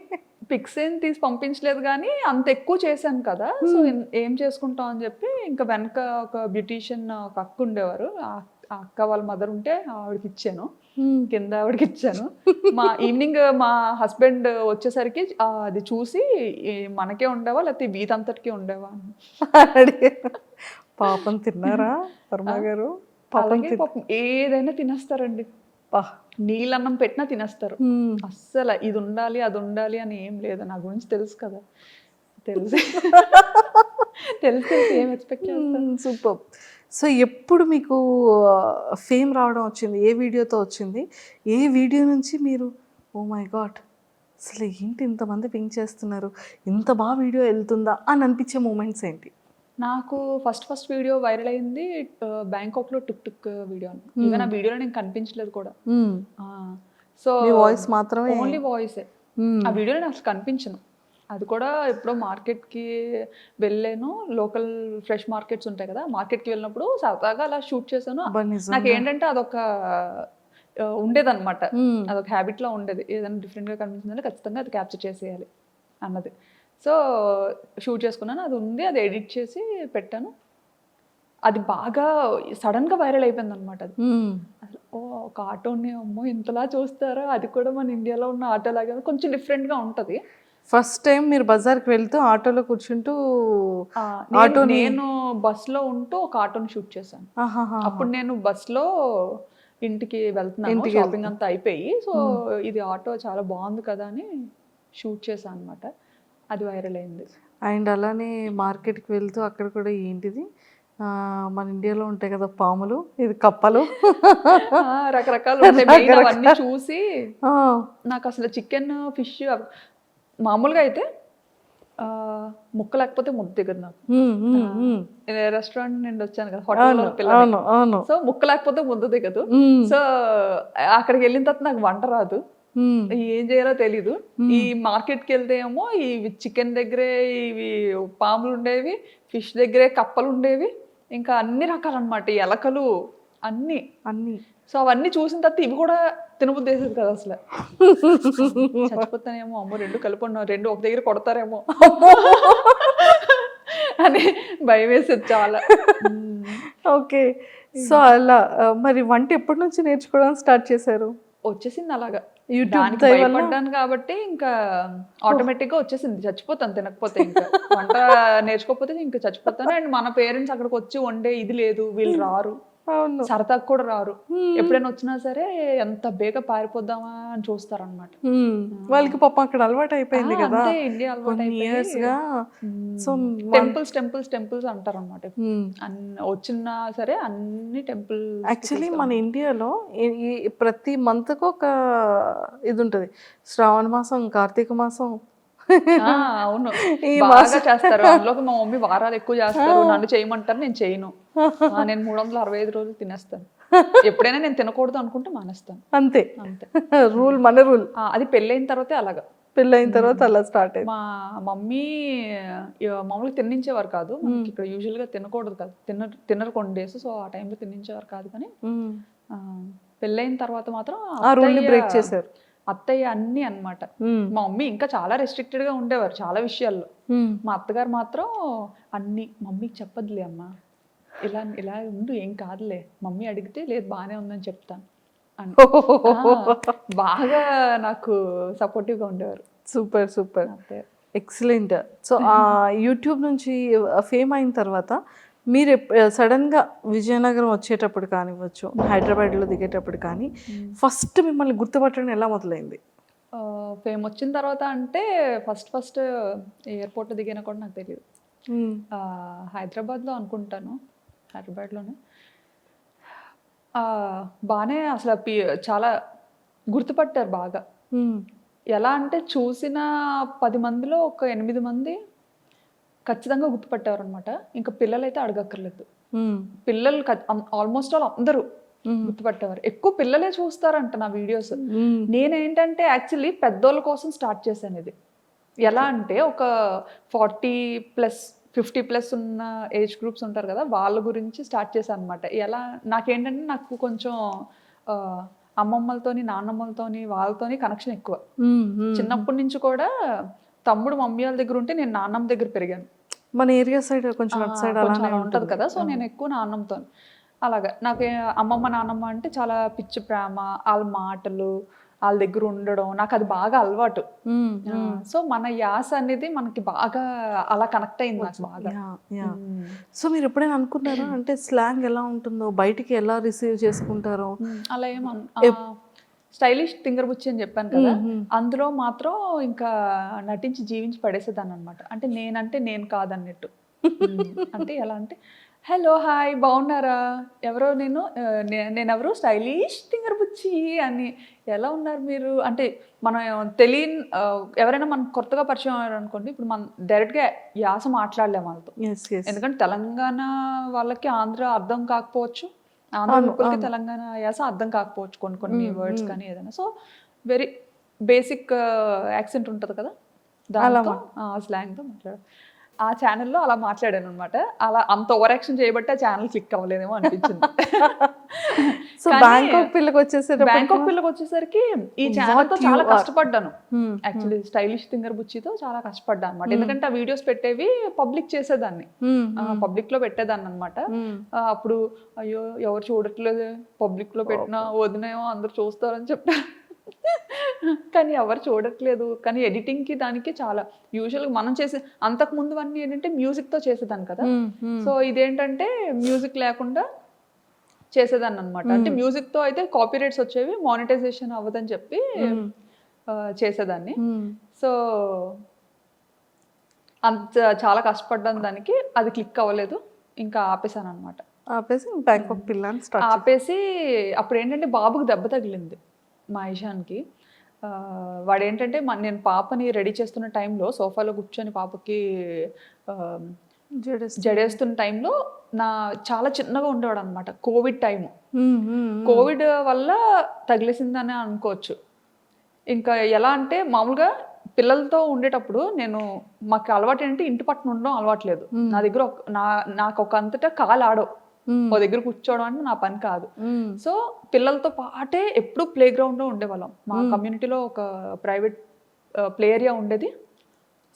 పిక్స్ ఏం తీసి పంపించలేదు కానీ అంత ఎక్కువ చేశాను కదా, సో ఏం చేసుకుంటాం అని చెప్పి ఇంకా వెనక ఒక బ్యూటీషియన్ ఒక అక్క ఉండేవారు, ఆ అక్క వాళ్ళ మదర్ ఉంటే ఆవిడకి ఇచ్చాను. కింద ఆవిడకి ఇచ్చాను. ఈవినింగ్ మా హస్బెండ్ వచ్చేసరికి అది చూసి మనకే ఉండేవా లేకపోతే వీధంతటికి ఉండేవా అని అడిగారు. పాపం తిన్నారా వర్మ గారు? అలాగే పాపం ఏదైనా తినేస్తారండి. నీళ్ళన్నం పెట్టినా తినేస్తారు. అస్సలు ఇది ఉండాలి అది ఉండాలి అని ఏం లేదు. నా గురించి తెలుసు కదా, తెలుసు తెలిసి ఏం ఎక్స్పెక్ట్ చేస్తాను. సూపర్. సో ఎప్పుడు మీకు ఫేమ్ రావడం వచ్చింది? ఏ వీడియోతో వచ్చింది? ఏ వీడియో నుంచి మీరు ఓ మై గాడ్ అసలు ఏంటి ఇంతమంది పింక్ చేస్తున్నారు, ఇంత బాగా వీడియో వెళ్తుందా అని అనిపించే మూమెంట్స్ ఏంటి? నాకు ఫస్ట్ వీడియో వైరల్ అయింది బ్యాంకాక్లో టుక్ టుక్ వీడియో. ఈవెన్ ఆ వీడియోలో నేను కనిపించలేదు కూడా. సో వాయిస్ మాత్రమే, ఓన్లీ వాయిసే. ఆ వీడియోలో నేను అసలు కనిపించను. అది కూడా ఎప్పుడో మార్కెట్కి వెళ్ళాను. లోకల్ ఫ్రెష్ మార్కెట్స్ ఉంటాయి కదా, మార్కెట్కి వెళ్ళినప్పుడు సరదాగా అలా షూట్ చేశాను. నాకు ఏంటంటే అదొక ఉండేదన్నమాట, అదొక హ్యాబిట్లో ఉండేది. ఏదైనా డిఫరెంట్గా కనిపించిందంటే ఖచ్చితంగా అది క్యాప్చర్ చేసేయాలి అన్నది. సో షూట్ చేసుకున్నాను, అది ఉంది, అది ఎడిట్ చేసి పెట్టాను. అది బాగా సడన్గా వైరల్ అయిపోయింది అనమాట. అది అసలు ఒక ఆటోని అమ్మో ఇంతలా చూస్తారా, అది కూడా మన ఇండియాలో ఉన్న ఆటో లాగా కొంచెం డిఫరెంట్గా ఉంటుంది. ఫస్ట్ టైం మీరు బజార్కి వెళ్తూ ఆటోలో కూర్చుంటూ నేను బస్లో ఉంటూ ఒక ఆటోని షూట్ చేశాను. అప్పుడు నేను బస్లో ఇంటికి వెళ్తున్నాను, షాపింగ్ అంతా అయిపోయి. సో ఇది ఆటో చాలా బాగుంది కదా అని షూట్ చేశాను అనమాట. అది వైరల్ అయింది. అండ్ అలానే మార్కెట్కి వెళ్తూ అక్కడ కూడా ఏంటిది మన ఇండియాలో ఉంటాయి కదా పాములు, ఇది కప్పలు, రకరకాలు అవన్నీ చూసి నాకు అసలు చికెన్ ఫిష్ మామూలుగా అయితే ముక్క లేకపోతే ముద్ద దిగదు నాకు. రెస్టారెంట్ నుండి వచ్చాను కదా, హోటల్లో పిల్లలు, సో ముక్క లేకపోతే ముద్ద దిగదు. సో అక్కడికి వెళ్ళిన తర్వాత నాకు వంట రాదు, ఏం చేయాలో తెలీదు. ఈ మార్కెట్కి వెళ్తే ఏమో ఈ చికెన్ దగ్గరే ఇవి పాములు ఉండేవి, ఫిష్ దగ్గరే కప్పలు ఉండేవి, ఇంకా అన్ని రకాలన్నమాట, ఎలకలు అన్ని. సో అవన్నీ చూసిన తర్వాత ఇవి కూడా తినబుద్ధి వేసేది కదా అసలు. చచ్చిపోతానేమో, అమ్మో రెండు కలిపి ఉన్నా, రెండు ఒక దగ్గర కొడతారేమో అని భయం వేసేది చాలా. ఓకే. సో అలా మరి వంట ఎప్పటి నుంచి నేర్చుకోవడం స్టార్ట్ చేశారు? వచ్చేసింది అలాగా, యూట్యూబ్ భయపడ్డాను కాబట్టి ఇంకా ఆటోమేటిక్ గా వచ్చేసింది. చచ్చిపోతాను తినకపోతే, ఇంకా వంట నేర్చుకోకపోతే ఇంకా చచ్చిపోతాను. అండ్ మన పేరెంట్స్ అక్కడికి వచ్చి వండే ఇది లేదు, వీళ్ళు రారు, సరదాకు కూడా రారు. ఎప్పుడైనా వచ్చినా సరే ఎంత బేగా పారిపోద్దామా అని చూస్తారనమాట. వాళ్ళకి పాపం అక్కడ అలవాటు అయిపోయింది కదా, ఇండియా అలవాటు ఇయర్స్ గా. సో టెంపుల్స్ అంటారు అనమాట. వచ్చినా సరే అన్ని టెంపుల్. యాక్చువల్లీ మన ఇండియాలో ప్రతి మంత్ కు ఒక ఇది ఉంటది, శ్రావణ మాసం, కార్తీక మాసం. అవును, బాగా చేస్తారు. అందులోకి మా మమ్మీ వారాలు ఎక్కువ చేస్తారు. నన్ను చేయమంటారు, నేను చేయను. నేను 365 రోజులు తినేస్తాను. ఎప్పుడైనా నేను తినకూడదు అనుకుంటే మానేస్తాను, అంతే. రూల్, మన రూల్. అది పెళ్ళైన తర్వాతే అలాగా, పెళ్ళైన తర్వాత అలా స్టార్ట్ అయింది. మా మమ్మీ మామూలుగా తిన్నించేవారు కాదు. ఇక్కడ యూజువల్ గా తినకూడదు కదా, తినరు కొన్ని డేస్. సో ఆ టైంలో తిన్నించేవారు కాదు. కానీ పెళ్ళైన తర్వాత మాత్రం ఆ రూల్ బ్రేక్ చేశారు అత్తయ్య అన్ని అన్నమాట. మా మమ్మీ ఇంకా చాలా రెస్ట్రిక్టెడ్ గా ఉండేవారు చాలా విషయాల్లో. మా అత్తగారు మాత్రం అన్ని, మమ్మీకి చెప్పదులే అమ్మా, ఇలా ఇలా ఉండు, ఏం కాదులే, మమ్మీ అడిగితే లేదు బాగానే ఉందని చెప్తాను అని బాగా నాకు సపోర్టివ్ గా ఉండేవారు. Super super, excellent. సో ఆ యూట్యూబ్ నుంచి ఫేమ్ అయిన తర్వాత మీరు సడన్గా విజయనగరం వచ్చేటప్పుడు కానివ్వచ్చు, హైదరాబాద్లో దిగేటప్పుడు కానీ ఫస్ట్ మిమ్మల్ని గుర్తుపట్టడం ఎలా మొదలైంది? ఫేమ్ వచ్చిన తర్వాత అంటే ఫస్ట్ ఎయిర్పోర్ట్లో దిగినా కూడా నాకు తెలియదు. హైదరాబాద్లో అనుకుంటాను, హైదరాబాద్లోనే బాగానే అసలు చాలా గుర్తుపట్టారు బాగా. ఎలా అంటే చూసిన 10 మందిలో ఒక 8 మంది ఖచ్చితంగా గుర్తుపట్టేవారు అనమాట. ఇంకా పిల్లలైతే అడగక్కర్లేదు, పిల్లలు ఆల్మోస్ట్ ఆల్ అందరూ గుర్తుపట్టేవారు. ఎక్కువ పిల్లలే చూస్తారంట నా వీడియోస్. నేనేంటంటే యాక్చువల్లీ పెద్దోళ్ళ కోసం స్టార్ట్ చేశాను ఇది. ఎలా అంటే ఒక 40+ 50+ ఉన్న ఏజ్ గ్రూప్స్ ఉంటారు కదా, వాళ్ళ గురించి స్టార్ట్ చేశాను అనమాట. ఎలా నాకేంటంటే నాకు కొంచెం అమ్మమ్మలతోని, నాన్నమ్మలతోని, వాళ్ళతోని కనెక్షన్ ఎక్కువ. చిన్నప్పటి నుంచి కూడా తమ్ముడు మమ్మీ వాళ్ళ దగ్గర ఉంటే నేను నాన్నమ్మ దగ్గర పెరిగాను. మన ఏరియా సైడ్ కొంచెం అటు సైడ్ అలా ఉంటుంది కదా. సో నేను ఎక్కువ నాన్నమ్మతో. అలాగా నాకు అమ్మమ్మ నాన్నమ్మ అంటే చాలా పిచ్చి ప్రేమ, వాళ్ళ మాటలు, వాళ్ళ దగ్గర ఉండడం నాకు అది బాగా అలవాటు. సో మన యాస అనేది మనకి బాగా అలా కనెక్ట్ అయింది నాకు బాగా. సో మీరు ఎప్పుడైనా అనుకున్నారా అంటే స్లాంగ్ ఎలా ఉంటుందో, బయటికి ఎలా రిసీవ్ చేసుకుంటారో? అలా స్టైలిష్ తింగరబుచ్చి అని చెప్పాను కదా, అందులో మాత్రం ఇంకా నటించి జీవించి పడేసేదాన్ని అనమాట. అంటే నేనంటే నేను కాదన్నట్టు. అంటే ఎలా అంటే, హలో హాయ్ బాగున్నారా, ఎవరో నేనెవరు స్టైలిష్ తింగరబుచ్చి అని, ఎలా ఉన్నారు మీరు అంటే మనం తెలియని ఎవరైనా మనకు కొత్తగా పరిచయం అయ్యారు అనుకోండి, ఇప్పుడు మనం డైరెక్ట్గా యాస మాట్లాడలేము వాళ్ళతో. ఎందుకంటే తెలంగాణ వాళ్ళకి ఆంధ్ర అర్థం కాకపోవచ్చు, ఆంధ్ర పీపుల్కి తెలంగాణ యాస అర్థం కాకపోవచ్చు కొన్ని వర్డ్స్ కానీ ఏదైనా. సో వెరీ బేసిక్ యాక్సెంట్ ఉంటుంది కదా, దాంతో స్లాంగ్తో మాట్లాడారు. ఆ ఛానల్లో అలా మాట్లాడాను అనమాట. అలా అంత ఓవర్ యాక్షన్ చేయబట్టి ఆ ఛానల్ క్లిక్ అవ్వలేదేమో అనిపించింది. సో బ్యాంకాక్ పిల్లకి వచ్చేసరికి ఈ ఛానల్తో చాలా కష్టపడ్డాను. యాక్చువల్లీ స్టైలిష్ థింగర్ బుచ్చితో చాలా కష్టపడ్డాను అనమాట. ఎందుకంటే ఆ వీడియోస్ పెట్టేవి పబ్లిక్ చేసేదాన్ని, పబ్లిక్ లో పెట్టేదాన్ని అనమాట. అప్పుడు అయ్యో ఎవరు చూడట్లేదు, పబ్లిక్ లో పెట్టినా వదినేమో అందరు చూస్తారని చెప్పారు. కానీ ఎవరు చూడట్లేదు. కానీ ఎడిటింగ్కి దానికి చాలా యూజువల్గా మనం చేసే అంతకు ముందు అన్నీ ఏంటంటే మ్యూజిక్తో చేసేదాన్ని కదా. సో ఇదేంటంటే మ్యూజిక్ లేకుండా చేసేదాన్ని అనమాట. అంటే మ్యూజిక్తో అయితే కాపీరైట్స్ వచ్చేవి, మానిటైజేషన్ అవ్వదని చెప్పి చేసేదాన్ని. సో అంత చాలా కష్టపడ్డాను దానికి, అది క్లిక్ అవ్వలేదు, ఇంకా ఆపేసాను అనమాట. ఆపేసి అప్పుడు ఏంటంటే బాబుకి దెబ్బ తగిలింది మా ఇషాన్కి. వాడు ఏంటంటే నేను పాపని రెడీ చేస్తున్న టైంలో సోఫాలో కూర్చొని పాపకి జడేస్తున్న టైంలో చాలా చిన్నగా ఉండేవాడు అనమాట. కోవిడ్ టైము, కోవిడ్ వల్ల తగిలేసిందని అనుకోవచ్చు. ఇంకా ఎలా అంటే మామూలుగా పిల్లలతో ఉండేటప్పుడు మాకు అలవాటు ఏంటంటే ఇంటి పట్టున ఉండడం అలవాట్లేదు. నా దగ్గర నాకు ఒక అంతటా కాలు ఆడవు, ఓ దగ్గర కూర్చోవడం అంటే నా పని కాదు. సో పిల్లలతో పాటే ఎప్పుడు ప్లే గ్రౌండ్లో ఉండేవాళ్ళం. మా కమ్యూనిటీలో ఒక ప్రైవేట్ ప్లే ఏరియా ఉండేది.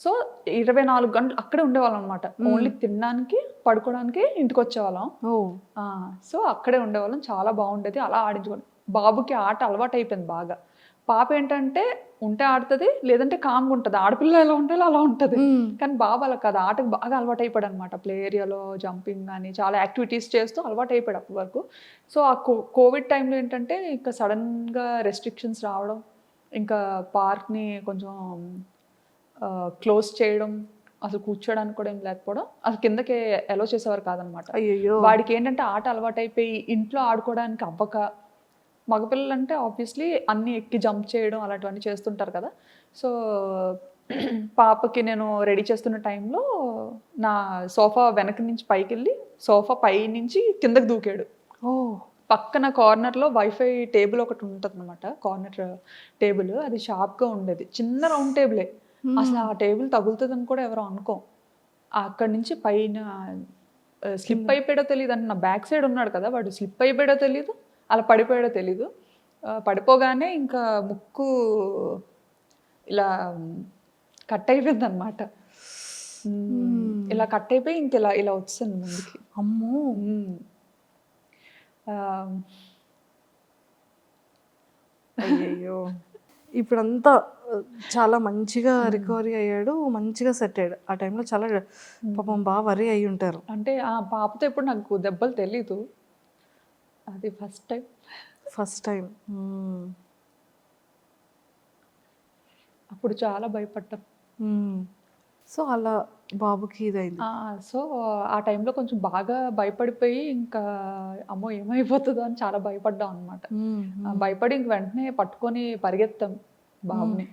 సో 24 గంటలు అక్కడే ఉండేవాళ్ళం అనమాట. ఓన్లీ తినడానికి పడుకోవడానికి ఇంటికి వచ్చేవాళ్ళం. సో అక్కడే ఉండేవాళ్ళం, చాలా బాగుండేది. అలా ఆడించుకోండి. బాబుకి ఆట అలవాటు అయిపోయింది బాగా. పాప ఏంటంటే ఉంటే ఆడుతుంది, లేదంటే కామ్గా ఉంటుంది. ఆడపిల్ల ఎలా ఉంటుందో అలా ఉంటుంది. కానీ బాబు అలా కాదు, ఆటకు బాగా అలవాటు అయిపోయాడు అనమాట. ప్లే ఏరియాలో జంపింగ్ కానీ చాలా యాక్టివిటీస్ చేస్తూ అలవాటు అయిపోయాడు అప్పటి వరకు. సో ఆ కోవిడ్ టైంలో ఏంటంటే ఇంకా సడన్గా రెస్ట్రిక్షన్స్ రావడం, ఇంకా పార్క్ని కొంచెం క్లోజ్ చేయడం, అసలు కూర్చోడానికి కూడా ఏం లేకపోవడం, అసలు కిందకి అలో చేసేవారు కాదనమాట. వాడికి ఏంటంటే ఆట అలవాటు అయిపోయి ఇంట్లో ఆడుకోవడానికి అవ్వక, మగపిల్లలు అంటే ఆబ్వియస్లీ అన్నీ ఎక్కి జంప్ చేయడం అలాంటివన్నీ చేస్తుంటారు కదా. సో పాపకి నేను రెడీ చేస్తున్న టైంలో నా సోఫా వెనక నుంచి పైకి వెళ్ళి సోఫా పై నుంచి కిందకి దూకాడు. పక్కన కార్నర్లో వైఫై టేబుల్ ఒకటి ఉంటుంది అనమాట, కార్నర్ టేబుల్. అది షార్ప్గా ఉండేది, చిన్న రౌండ్ టేబులే. అసలు ఆ టేబుల్ తగులుతుందని కూడా ఎవరో అనుకోం. అక్కడి నుంచి పైన స్లిప్ అయిపోయాడో తెలియదు అంటే, నా బ్యాక్ సైడ్ ఉన్నాడు కదా వాడు, స్లిప్ అయిపోయాడో తెలియదు, అలా పడిపోయాడో తెలీదు. పడిపోగానే ఇంకా ముక్కు ఇలా కట్ అయిపోయింది అనమాట. ఇలా కట్ అయిపోయి ఇంక ఇలా వచ్చింది ముందుకి. అమ్మో. అయ్యయ్యో. ఇప్పుడంతా చాలా మంచిగా రికవరీ అయ్యాడు, మంచిగా సెట్ అయ్యాడు. ఆ టైంలో చాలా పాపం బాగా వరీ అయ్యి ఉంటారు. అంటే ఆ పాపతో ఎప్పుడు నాకు దెబ్బలు తెలీదు, అది ఫస్ట్ టైం. అప్పుడు చాలా భయపడ్డాం. సో అలా బాబుకి ఇదైంది. సో ఆ టైంలో కొంచెం బాగా భయపడిపోయి ఇంకా అమ్మో ఏమైపోతుందో అని చాలా భయపడ్డాం అనమాట. భయపడి ఇంక వెంటనే పట్టుకొని పరిగెత్తాం బాబుని.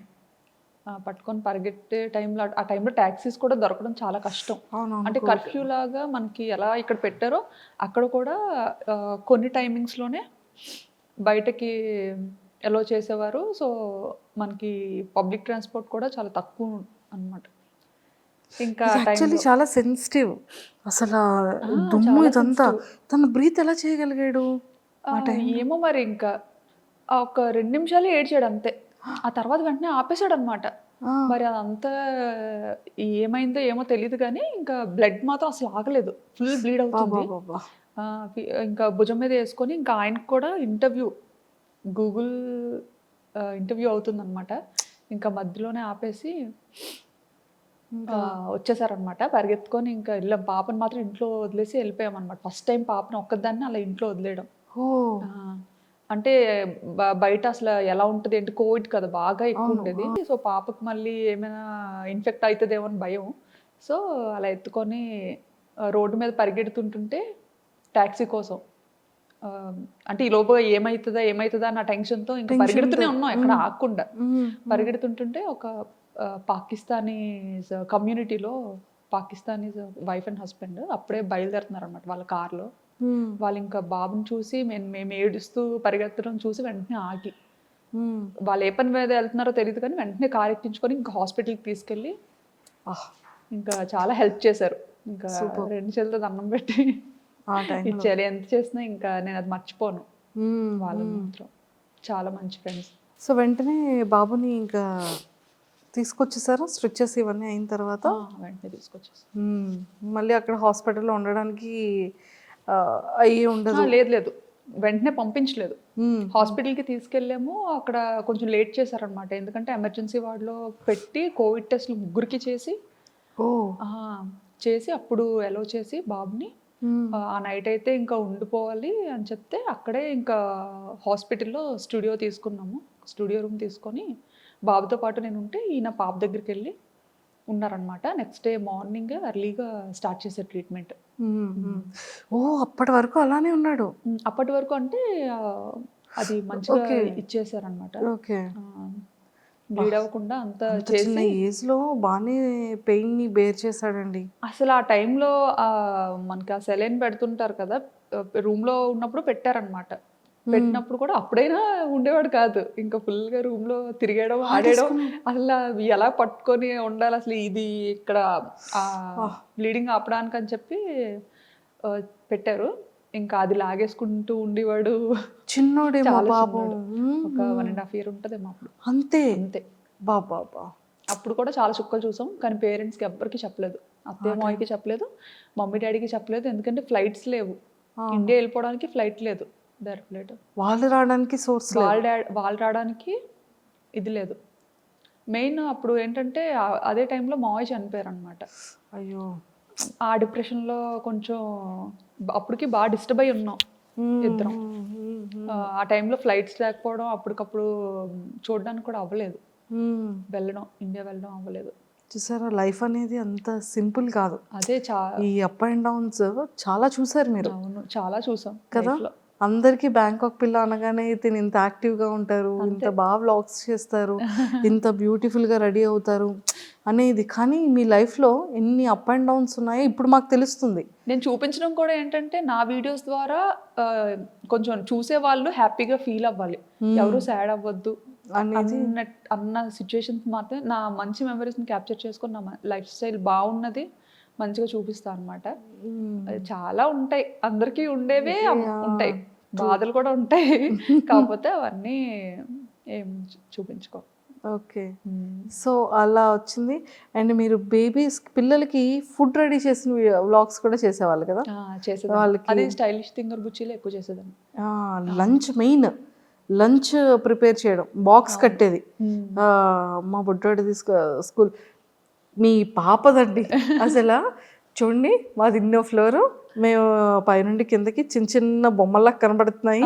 పట్టుకొని పరిగెట్టే టైంలో, ఆ టైంలో ట్యాక్సీస్ కూడా దొరకడం చాలా కష్టం. అంటే కర్ఫ్యూ లాగా మనకి ఎలా ఇక్కడ పెట్టారో అక్కడ కూడా కొన్ని టైమింగ్స్లోనే బయటకి ఎలో చేసేవారు. సో మనకి పబ్లిక్ ట్రాన్స్పోర్ట్ కూడా చాలా తక్కువ అన్నమాట. ఇంకా యాక్చువల్లీ చాలా సెన్సిటివ్ అసలు దుమ్ము ఇదంతా. తను బ్రీత్ ఎలా చేయగలిగాడు? ఏమో మరి, ఇంకా ఒక 2 నిమిషాలు ఏడ్చాడు అంతే. ఆ తర్వాత వెంటనే ఆపేశాడు అనమాట. మరి అదంతా ఏమైందో ఏమో తెలియదు కానీ ఇంకా బ్లడ్ మాత్రం అసలు ఆగలేదు, ఫుల్ బ్లీడ్ అవుతుంది. ఇంకా భుజం మీద వేసుకొని ఇంకా ఆయనకు కూడా గూగుల్ ఇంటర్వ్యూ అవుతుందన్నమాట. ఇంకా మధ్యలోనే ఆపేసి వచ్చేసారనమాట. పరిగెత్తుకొని ఇంకా వెళ్ళాం. పాపను మాత్రం ఇంట్లో వదిలేసి వెళ్ళిపోయామన్నమాట. ఫస్ట్ టైం పాపను ఒక్కదాన్ని అలా ఇంట్లో వదిలేయడం. అంటే బయట అసలు ఎలా ఉంటుంది అంటే కోవిడ్ కదా బాగా ఎక్కువ ఉండేది. సో పాపకు మళ్ళీ ఏమైనా ఇన్ఫెక్ట్ అవుతుందేమో అని భయం. సో అలా ఎత్తుకొని రోడ్డు మీద పరిగెడుతుంటుంటే ట్యాక్సీ కోసం అంటే ఈ లోపల ఏమవుతుందా అన్న టెన్షన్తో ఇంకా పరిగెడుతూనే ఉన్నాం ఎక్కడ ఆగకుండా. పరిగెడుతుంటుంటే ఒక పాకిస్తానీస్ కమ్యూనిటీలో పాకిస్తానీస్ వైఫ్ అండ్ హస్బెండ్ అప్పుడే బయలుదేరుతున్నారు అనమాట వాళ్ళ కార్లో. వాళ్ళు ఇంకా బాబుని చూసి మేము ఏడుస్తూ పరిగెత్తడం చూసి వెంటనే ఆగి, వాళ్ళు ఏ పని మీద వెళ్తున్నారో తెలియదు కానీ వెంటనే కార్ ఎక్కించుకొని ఇంకా హాస్పిటల్కి తీసుకెళ్ళి ఇంకా చాలా హెల్ప్ చేశారు. ఇంకా 2 చేతులతో దండం పెట్టి ఇచ్చారు. ఎంత చేసినా ఇంకా నేను అది మర్చిపోను. వాళ్ళు మాత్రం చాలా మంచి ఫ్రెండ్స్. సో వెంటనే బాబుని ఇంకా తీసుకొచ్చేసారా స్ట్రిచెస్ ఇవన్నీ అయిన తర్వాత? వెంటనే తీసుకొచ్చేసారు. మళ్ళీ అక్కడ హాస్పిటల్లో ఉండడానికి అయ్యి ఉండదు? లేదు, వెంటనే పంపించలేదు. హాస్పిటల్కి తీసుకెళ్ళాము. అక్కడ కొంచెం లేట్ చేశారనమాట. ఎందుకంటే ఎమర్జెన్సీ వార్డులో పెట్టి కోవిడ్ టెస్ట్లు 3కి చేసి అప్పుడు ఎలో చేసి బాబుని ఆ నైట్ అయితే ఇంకా ఉండిపోవాలి అని చెప్తే అక్కడే ఇంకా హాస్పిటల్లో స్టూడియో రూమ్ తీసుకొని బాబుతో పాటు నేను ఉంటే ఈయన పాప దగ్గరికి వెళ్ళి ఉన్నారనమాట. నెక్స్ట్ డే మార్నింగ్ ఎర్లీగా స్టార్ట్ చేసే ట్రీట్మెంట్. అప్పటి వరకు అలానే ఉన్నాడు? అప్పటి వరకు అంటే అది మంచిగా ఇచ్చేసారనమాట. బ్లీడ్ అవ్వకుండా అంతా చిన్న ఏజ్ లో బాగానే పెయిన్ ని బేర్ చేశాడండి. అసలు ఆ టైంలో మనకి ఆ సెలైన్ పెడుతుంటారు కదా, రూమ్ లో ఉన్నప్పుడు పెట్టారనమాట. పెట్టినప్పుడు కూడా అప్పుడైనా ఉండేవాడు కాదు. ఇంకా ఫుల్ గా రూమ్ లో తిరిగేయడం ఆడేయడం అసలు ఎలా పట్టుకొని ఉండాలి అసలు ఇది ఇక్కడ బ్లీడింగ్ ఆపడానికి అని చెప్పి పెట్టారు. ఇంకా అది లాగేసుకుంటూ ఉండేవాడు. చిన్నోడేమో బాబు. ఒక 1.5 year ఉంటదేమో అప్పుడు. అంతే బాబా. అప్పుడు కూడా చాలా చుక్కలు చూసాం కానీ పేరెంట్స్కి ఎవ్వరికి చెప్పలేదు. అత్తయ్య మామయ్యకి చెప్పలేదు, మమ్మీ డాడీకి చెప్పలేదు. ఎందుకంటే ఫ్లైట్స్ లేవు, ఇండియా వెళ్ళిపోవడానికి ఫ్లైట్ లేదు, డైరెక్ట్ ఫ్లైట్. వాళ్ళు రావడానికి సోర్స్, వాళ్ళు రావడానికి ఇది లేదు. మెయిన్ అప్పుడు ఏంటంటే అదే టైంలో మావయ్య చనిపోయారు అనమాట. అయ్యో. ఆ డిప్రెషన్లో కొంచెం అప్పటికి బాగా డిస్టర్బ్ అయి ఉన్నాం ఇద్దరం. ఆ టైంలో ఫ్లైట్స్ లేకపోవడం అప్పటికప్పుడు చూడడానికి కూడా అవ్వలేదు. ఇండియా వెళ్ళడం అవ్వలేదు. చూసారా, లైఫ్ అనేది అంత సింపుల్ కాదు. అదే ఈ అప్ అండ్ డౌన్స్ చాలా చూసారు మీరు. అవును, చాలా చూసాం కదా. అందరికీ బ్యాంకాక్ పిల్ల అనగానే తిని ఇంత యాక్టివ్గా ఉంటారు, ఇంత బాగా వ్లాగ్స్ చేస్తారు, ఇంత బ్యూటిఫుల్గా రెడీ అవుతారు అనేది. కానీ మీ లైఫ్లో ఎన్ని అప్ అండ్ డౌన్స్ ఉన్నాయో ఇప్పుడు మాకు తెలుస్తుంది. నేను చూపించడం కూడా ఏంటంటే నా వీడియోస్ ద్వారా కొంచెం చూసే వాళ్ళు హ్యాపీగా ఫీల్ అవ్వాలి, ఎవరు సాడ్ అవ్వద్దు అన్న సిచ్యువేషన్స్ మాత్రమే నా మంచి మెమరీస్ని క్యాప్చర్ చేసుకొని నా లైఫ్ స్టైల్ బాగున్నది మంచిగా చూపిస్తాను అనమాట. చాలా ఉంటాయి, అందరికీ ఉండేవే ఉంటాయి, బాధలు కూడా ఉంటాయి. కాకపోతే అవన్నీ ఏం చూపించుకో. ఓకే. సో అలా వచ్చింది. అండ్ మీరు పిల్లలకి ఫుడ్ రెడీ చేసిన వ్లాగ్స్ కూడా చేసేవాళ్ళు కదా? చేసేది వాళ్ళకి. అది స్టైలిష్ థింగర్ బుచ్చిలో ఎక్కువ చేసేదాన్ని. లంచ్ ప్రిపేర్ చేయడం, బాక్స్ కట్టేది. మా బుడ్డోడి స్కూల్. మీ పాపదండి అసలు చూడండి, మాది ఇన్నో ఫ్లోరు, మేము పైనుండి కిందకి చిన్న చిన్న బొమ్మల్లా కనబడుతున్నాయి.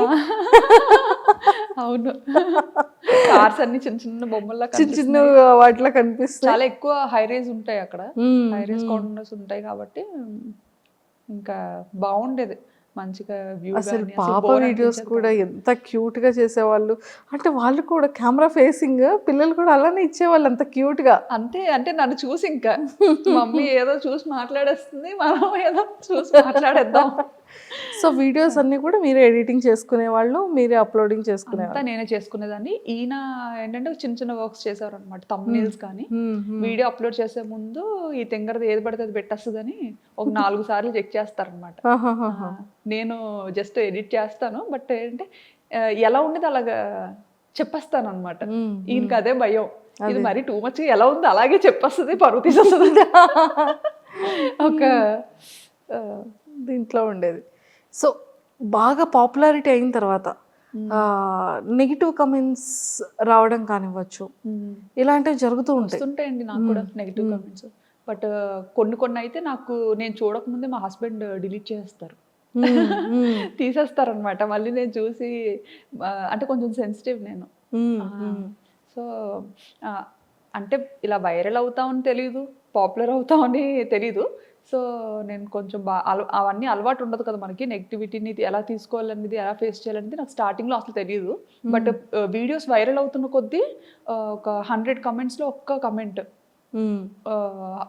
అవును, కార్స్ అన్ని చిన్న చిన్న బొమ్మల్లా చిన్న వాటిలో కనిపిస్తాయి. చాలా ఎక్కువ హై రేజ్ ఉంటాయి అక్కడ, హై రేజ్ కార్నర్స్ ఉంటాయి కాబట్టి ఇంకా బాగుండేది మంచిగా వ్యూ. అసలు పాప వీడియోస్ కూడా ఎంత క్యూట్ గా చేసేవాళ్ళు. అంటే వాళ్ళు కూడా కెమెరా ఫేసింగ్, పిల్లలు కూడా అలానే ఇచ్చేవాళ్ళు అంత క్యూట్ గా. అంతే, అంటే నన్ను చూసి ఇంకా మమ్మీ ఏదో చూసి మాట్లాడేస్తుంది, మనం ఏదో చూసి మాట్లాడేద్దాం. సో వీడియోస్ అన్ని కూడా మీరే ఎడిటింగ్ చేసుకునేవాళ్ళు, మీరే అప్లోడింగ్ చేసుకునేవాళ్ళు? నేనే చేసుకునేదాన్ని. ఈయన ఏంటంటే చిన్న చిన్న వర్క్స్ చేసేవారు అనమాట, థంబ్నెయిల్స్ కానీ. వీడియో అప్లోడ్ చేసే ముందు ఈ తింగరది ఏది పడితే అది పెట్టేస్తుందని ఒక 4 సార్లు చెక్ చేస్తారనమాట. నేను జస్ట్ ఎడిట్ చేస్తాను, బట్ ఏంటంటే ఎలా ఉండేది అలాగా చెప్పేస్తాను అనమాట. ఈయనకి అదే భయం, ఇది మరి టూ మచ్ ఎలా ఉంది అలాగే చెప్పేస్తుంది, పరువు తీసేస్తుంది ఒక దీంట్లో ఉండేది. సో బాగా పాపులారిటీ అయిన తర్వాత నెగిటివ్ కమెంట్స్ రావడం కానివ్వచ్చు, ఇలాంటివి జరుగుతూ ఉంటాయి. వస్తుంటాయండి నాకు కూడా నెగిటివ్ కామెంట్స్. బట్ కొన్ని అయితే నాకు నేను చూడకముందే మా హస్బెండ్ డిలీట్ చేస్తారు, తీసేస్తారనమాట. మళ్ళీ నేను చూసి అంటే కొంచెం సెన్సిటివ్ నేను. సో అంటే ఇలా వైరల్ అవుతామని తెలీదు, పాపులర్ అవుతామని తెలీదు. సో నేను కొంచెం అవన్నీ అలవాటు ఉండదు కదా మనకి, నెగిటివిటీని ఎలా తీసుకోవాలనేది, ఎలా ఫేస్ చేయాలనేది నాకు స్టార్టింగ్లో అసలు తెలియదు. బట్ వీడియోస్ వైరల్ అవుతున్న కొద్దీ ఒక 100 కమెంట్స్లో ఒక్క కమెంట్,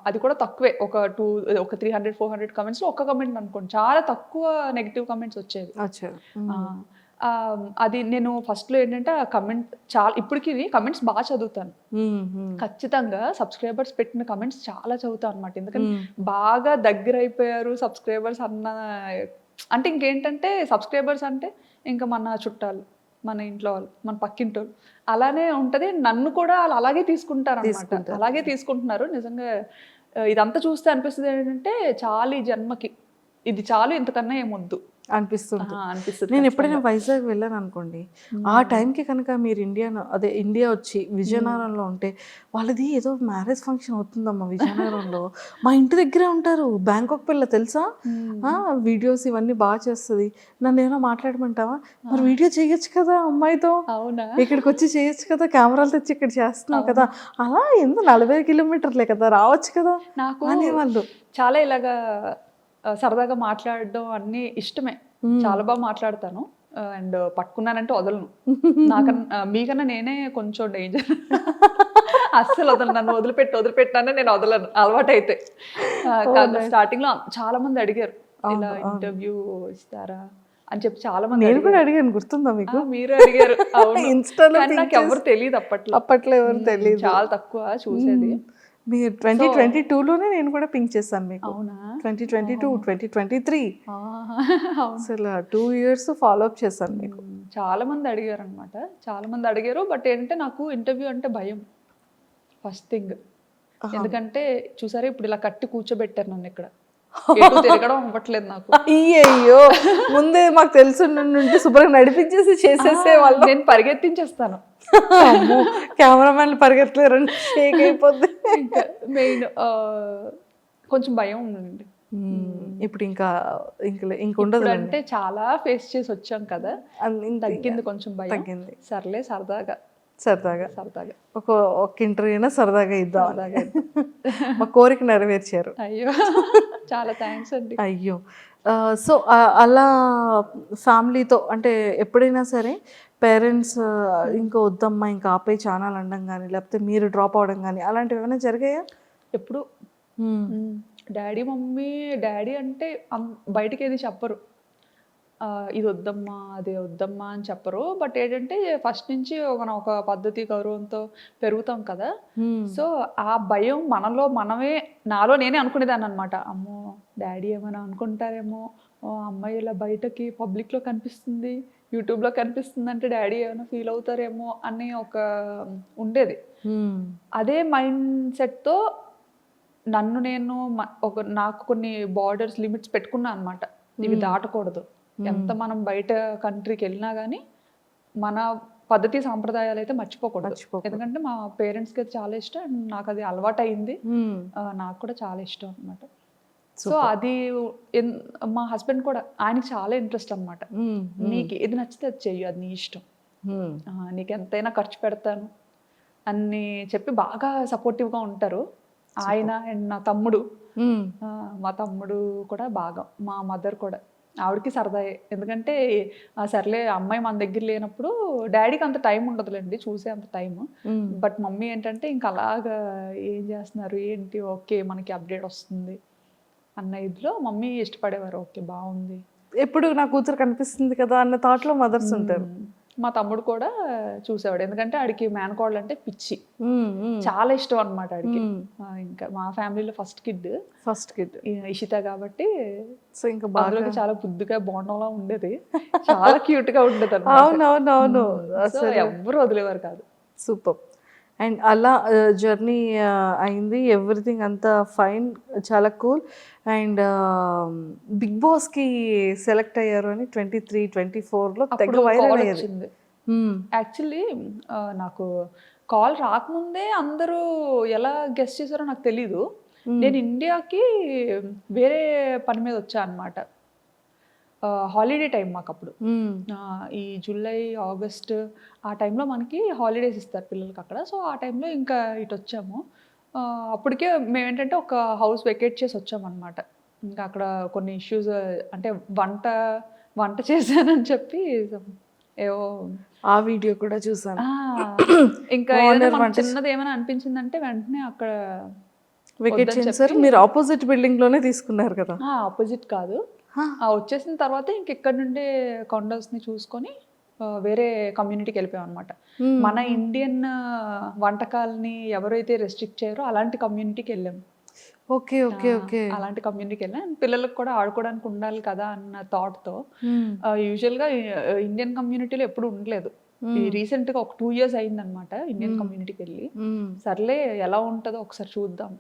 అది కూడా తక్కువే, ఒక 300-400 కమెంట్స్లో ఒక్క కమెంట్ అనుకోండి, చాలా తక్కువ నెగిటివ్ కమెంట్స్ వచ్చేవి. అది నేను ఫస్ట్లో ఏంటంటే ఆ కమెంట్ చాలా, ఇప్పటికి కమెంట్స్ బాగా చదువుతాను ఖచ్చితంగా. సబ్స్క్రైబర్స్ పెట్టిన కమెంట్స్ చాలా చదువుతాను అనమాట. ఎందుకంటే బాగా దగ్గర అయిపోయారు సబ్స్క్రైబర్స్ అన్న, అంటే ఇంకేంటంటే సబ్స్క్రైబర్స్ అంటే ఇంకా మన చుట్టాలు, మన ఇంట్లో వాళ్ళు, మన పక్కింటి వాళ్ళు, అలానే ఉంటుంది. నన్ను కూడా వాళ్ళు అలాగే తీసుకుంటారు అనమాట, అలాగే తీసుకుంటున్నారు. నిజంగా ఇదంతా చూస్తే అనిపిస్తుంది ఏంటంటే చాలు ఈ జన్మకి, ఇది చాలు, ఇంతకన్నా ఏమొద్దు అనిపిస్తుంది. అనిపిస్తుంది. నేను ఎప్పుడైనా వైజాగ్ వెళ్ళాను అనుకోండి, ఆ టైంకి కనుక మీరు ఇండియా వచ్చి విజయనగరంలో ఉంటే, వాళ్ళది ఏదో మ్యారేజ్ ఫంక్షన్ అవుతుందమ్మా విజయనగరంలో, మా ఇంటి దగ్గరే ఉంటారు, బ్యాంకాక్ పిల్ల తెలుసా, వీడియోస్ ఇవన్నీ బాగా చేస్తుంది, నన్ను ఏమైనా మాట్లాడమంటావా, మరి వీడియో చేయొచ్చు కదా అమ్మాయితో, అవునా, ఇక్కడికి వచ్చి చేయొచ్చు కదా, కెమెరాలు తెచ్చి ఇక్కడ చేస్తున్నావు కదా, అలా ఎందుకు 40 కిలోమీటర్లే కదా, రావచ్చు కదా నాకు అనేవాళ్ళు. చాలా ఇలాగా సరదాగా మాట్లాడడం అన్నీ ఇష్టమే, చాలా బాగా మాట్లాడతాను. అండ్ పట్టుకున్నానంటే వదలను. మీకన్నా నేనే కొంచెం డేంజర్, అస్సలు వదలను. నన్ను వదిలిపెట్టానే నేను వదలను అలవాటైతే. స్టార్టింగ్ లో చాలా మంది అడిగారు ఇలా ఇంటర్వ్యూ ఇస్తారా అని చెప్పి, చాలా మంది. నేను కూడా అడిగాను, గుర్తుందా మీకు? మీరు అడిగారు, అవును. నాకు ఎవరు తెలియదు అప్పట్లో ఎవరు తెలియదు, చాలా తక్కువ చూసేది. మీరు 2022లోనే నేను కూడా పింక్ చేశాను మీకు. అవునా? 2022, 2023 అసలు 2 years ఫాలో అప్ చేశాను మీకు. చాలా మంది అడిగారు అనమాట, చాలా మంది అడిగారు. బట్ ఏంటంటే నాకు ఇంటర్వ్యూ అంటే భయం ఫస్ట్ థింగ్. ఎందుకంటే చూసారా ఇప్పుడు ఇలా కట్టి కూర్చోబెట్టారు నన్ను ఇక్కడ, తిరగడం అవ్వట్లేదు నాకు. అయ్యో, ముందే మాకు తెలుసు నుండి శుభ్రంగా నడిపించేసి చేసేసే వాళ్ళు. నేను పరిగెత్తించేస్తాను, కెమెరామెన్లు పరిగెత్తలేరండి, షేక్ అయిపోద్ది. ఇంకా మెయిన్ కొంచెం భయం ఉందండి. ఇప్పుడు ఇంకా ఉండదు అంటే చాలా ఫేస్ చేసి వచ్చాం కదా, తగ్గింది కొంచెం భయం, తగ్గింది. సర్లే సరదాగా ఒక ఇంటర్వ్యూ అయినా సరదాగా ఇద్దాం, మా కోరిక నెరవేర్చారు. అయ్యో, చాలా థ్యాంక్స్ అండి. అయ్యో, సో అలా ఫ్యామిలీతో అంటే ఎప్పుడైనా సరే పేరెంట్స్ ఇంకా వద్దమ్మా ఇంకా ఆపే ఛానల్ అనడం కానీ, లేకపోతే మీరు డ్రాప్ అవడం కానీ, అలాంటివి ఏమైనా జరిగాయా? ఎప్పుడు డాడీ అంటే బయటకి ఏది చెప్పరు, ఇది వద్దమ్మా అది వద్దమ్మా అని చెప్పరు. బట్ ఏంటంటే ఫస్ట్ నుంచి ఒక పద్ధతి గౌరవంతో పెరుగుతాం కదా, సో ఆ భయం నాలో నేనే అనుకునేదాన్ని అనమాట. అమ్మో డాడీ ఏమైనా అనుకుంటారేమో, అమ్మాయి ఇలా బయటకి పబ్లిక్లో కనిపిస్తుంది, యూట్యూబ్లో కనిపిస్తుంది అంటే డాడీ ఏమైనా ఫీల్ అవుతారేమో అని ఉండేది. అదే మైండ్ సెట్తో నన్ను నేను నాకు కొన్ని బార్డర్స్, లిమిట్స్ పెట్టుకున్నా అనమాట. ఇవి దాటకూడదు, ఎంత మనం బయట కంట్రీకి వెళ్ళినా కానీ మన పద్ధతి సాంప్రదాయాలు అయితే మర్చిపోకూడదు. ఎందుకంటే మా పేరెంట్స్కి అది చాలా ఇష్టం, అండ్ నాకు అది అలవాటు అయింది, నాకు కూడా చాలా ఇష్టం అనమాట. సో అది మా హస్బెండ్ కూడా, ఆయనకి చాలా ఇంట్రెస్ట్ అనమాట. నీకు ఏది నచ్చితే అది చెయ్యి, అది నీ ఇష్టం, నీకు ఎంతైనా ఖర్చు పెడతాను అని చెప్పి బాగా సపోర్టివ్గా ఉంటారు ఆయన. అండ్ నా తమ్ముడు, మా తమ్ముడు కూడా బాగా, మా మదర్ కూడా, ఆవిడకి సరదాయే. ఎందుకంటే సర్లే అమ్మాయి మన దగ్గర లేనప్పుడు డాడీకి అంత టైం ఉండదులేండి చూసే అంత టైం. బట్ మమ్మీ ఏంటంటే ఇంకా అలాగా ఏం చేస్తున్నారు ఏంటి, ఓకే మనకి అప్డేట్ వస్తుంది అన్న ఇదిలో మమ్మీ ఇష్టపడేవారు. ఓకే బాగుంది, ఎప్పుడు నా కూతురు కనిపిస్తుంది కదా అన్న థాట్లో మదర్స్ ఉంటారు. మా తమ్ముడు కూడా చూసేవాడు, ఎందుకంటే ఆడికి మేనకోడలు అంటే పిచ్చి, చాలా ఇష్టం అనమాట ఆడికి. ఇంకా మా ఫ్యామిలీలో ఫస్ట్ కిడ్ ఇషిత కాబట్టి, సో ఇంకా బాగా చాలా బుద్ధిగా బోండంలా ఉండేది, చాలా క్యూట్ గా ఉండేది అనమాట. అవునవునవును, అసలు ఎవ్వరు వదిలేవారు కాదు. సూపర్. అండ్ అలా జర్నీ అయింది, ఎవ్రీథింగ్ అంతా ఫైన్, చాలా కూల్. అండ్ బిగ్ బాస్కి సెలెక్ట్ అయ్యారు అని 23-24లో తెగ అప్పుడు వైరల్ కాల్ అయ్యేది. వచ్చింది. యాక్చువల్లీ నాకు కాల్ రాకముందే అందరూ ఎలా గెస్ట్ చేశారో నాకు తెలీదు. నేను ఇండియాకి వేరే పని మీద వచ్చా అనమాట. హాలిడే టైం మాకు అప్పుడు. ఈ జూలై ఆగస్ట్ ఆ టైంలో మనకి హాలిడేస్ ఇస్తారు పిల్లలకి అక్కడ. సో ఆ టైంలో ఇంకా ఇటు వచ్చాము. అప్పటికే మేమేంటంటే ఒక హౌస్ వెకేట్ చేసి వచ్చామన్నమాట. ఇంకా అక్కడ కొన్ని ఇష్యూస్, అంటే వంట చేశానని చెప్పి ఏవో ఆ వీడియో కూడా చూసాను. ఇంకా ఏదైనా మనకు చిన్నది ఏమైనా అనిపించిందంటే వెంటనే అక్కడ వికెట్ చేశారు. మీరు ఆపోజిట్ బిల్డింగ్ లోనే తీసుకున్నారు కదా? ఆపోజిట్ కాదు, వచ్చేసిన తర్వాత ఇంక ఇక్కడ నుండే కాండోస్ని చూసుకొని వేరే కమ్యూనిటీకి వెళ్ళిపోయాం అనమాట. మన ఇండియన్ వంటకాలని ఎవరైతే రెస్ట్రిక్ట్ చేయరో అలాంటి కమ్యూనిటీకి వెళ్ళాము. Okay okay okay. అలాంటి కమ్యూనిటీకి వెళ్ళాం. పిల్లలకు కూడా ఆడుకోవడానికి ఉండాలి కదా అన్న థాట్తో. యూజువల్గా ఇండియన్ కమ్యూనిటీలో ఎప్పుడు ఉండలేదు. ఈ రీసెంట్గా ఒక 2 years అయిందనమాట ఇండియన్ కమ్యూనిటీకి వెళ్ళి. సర్లే ఎలా ఉంటుందో ఒకసారి చూద్దాం.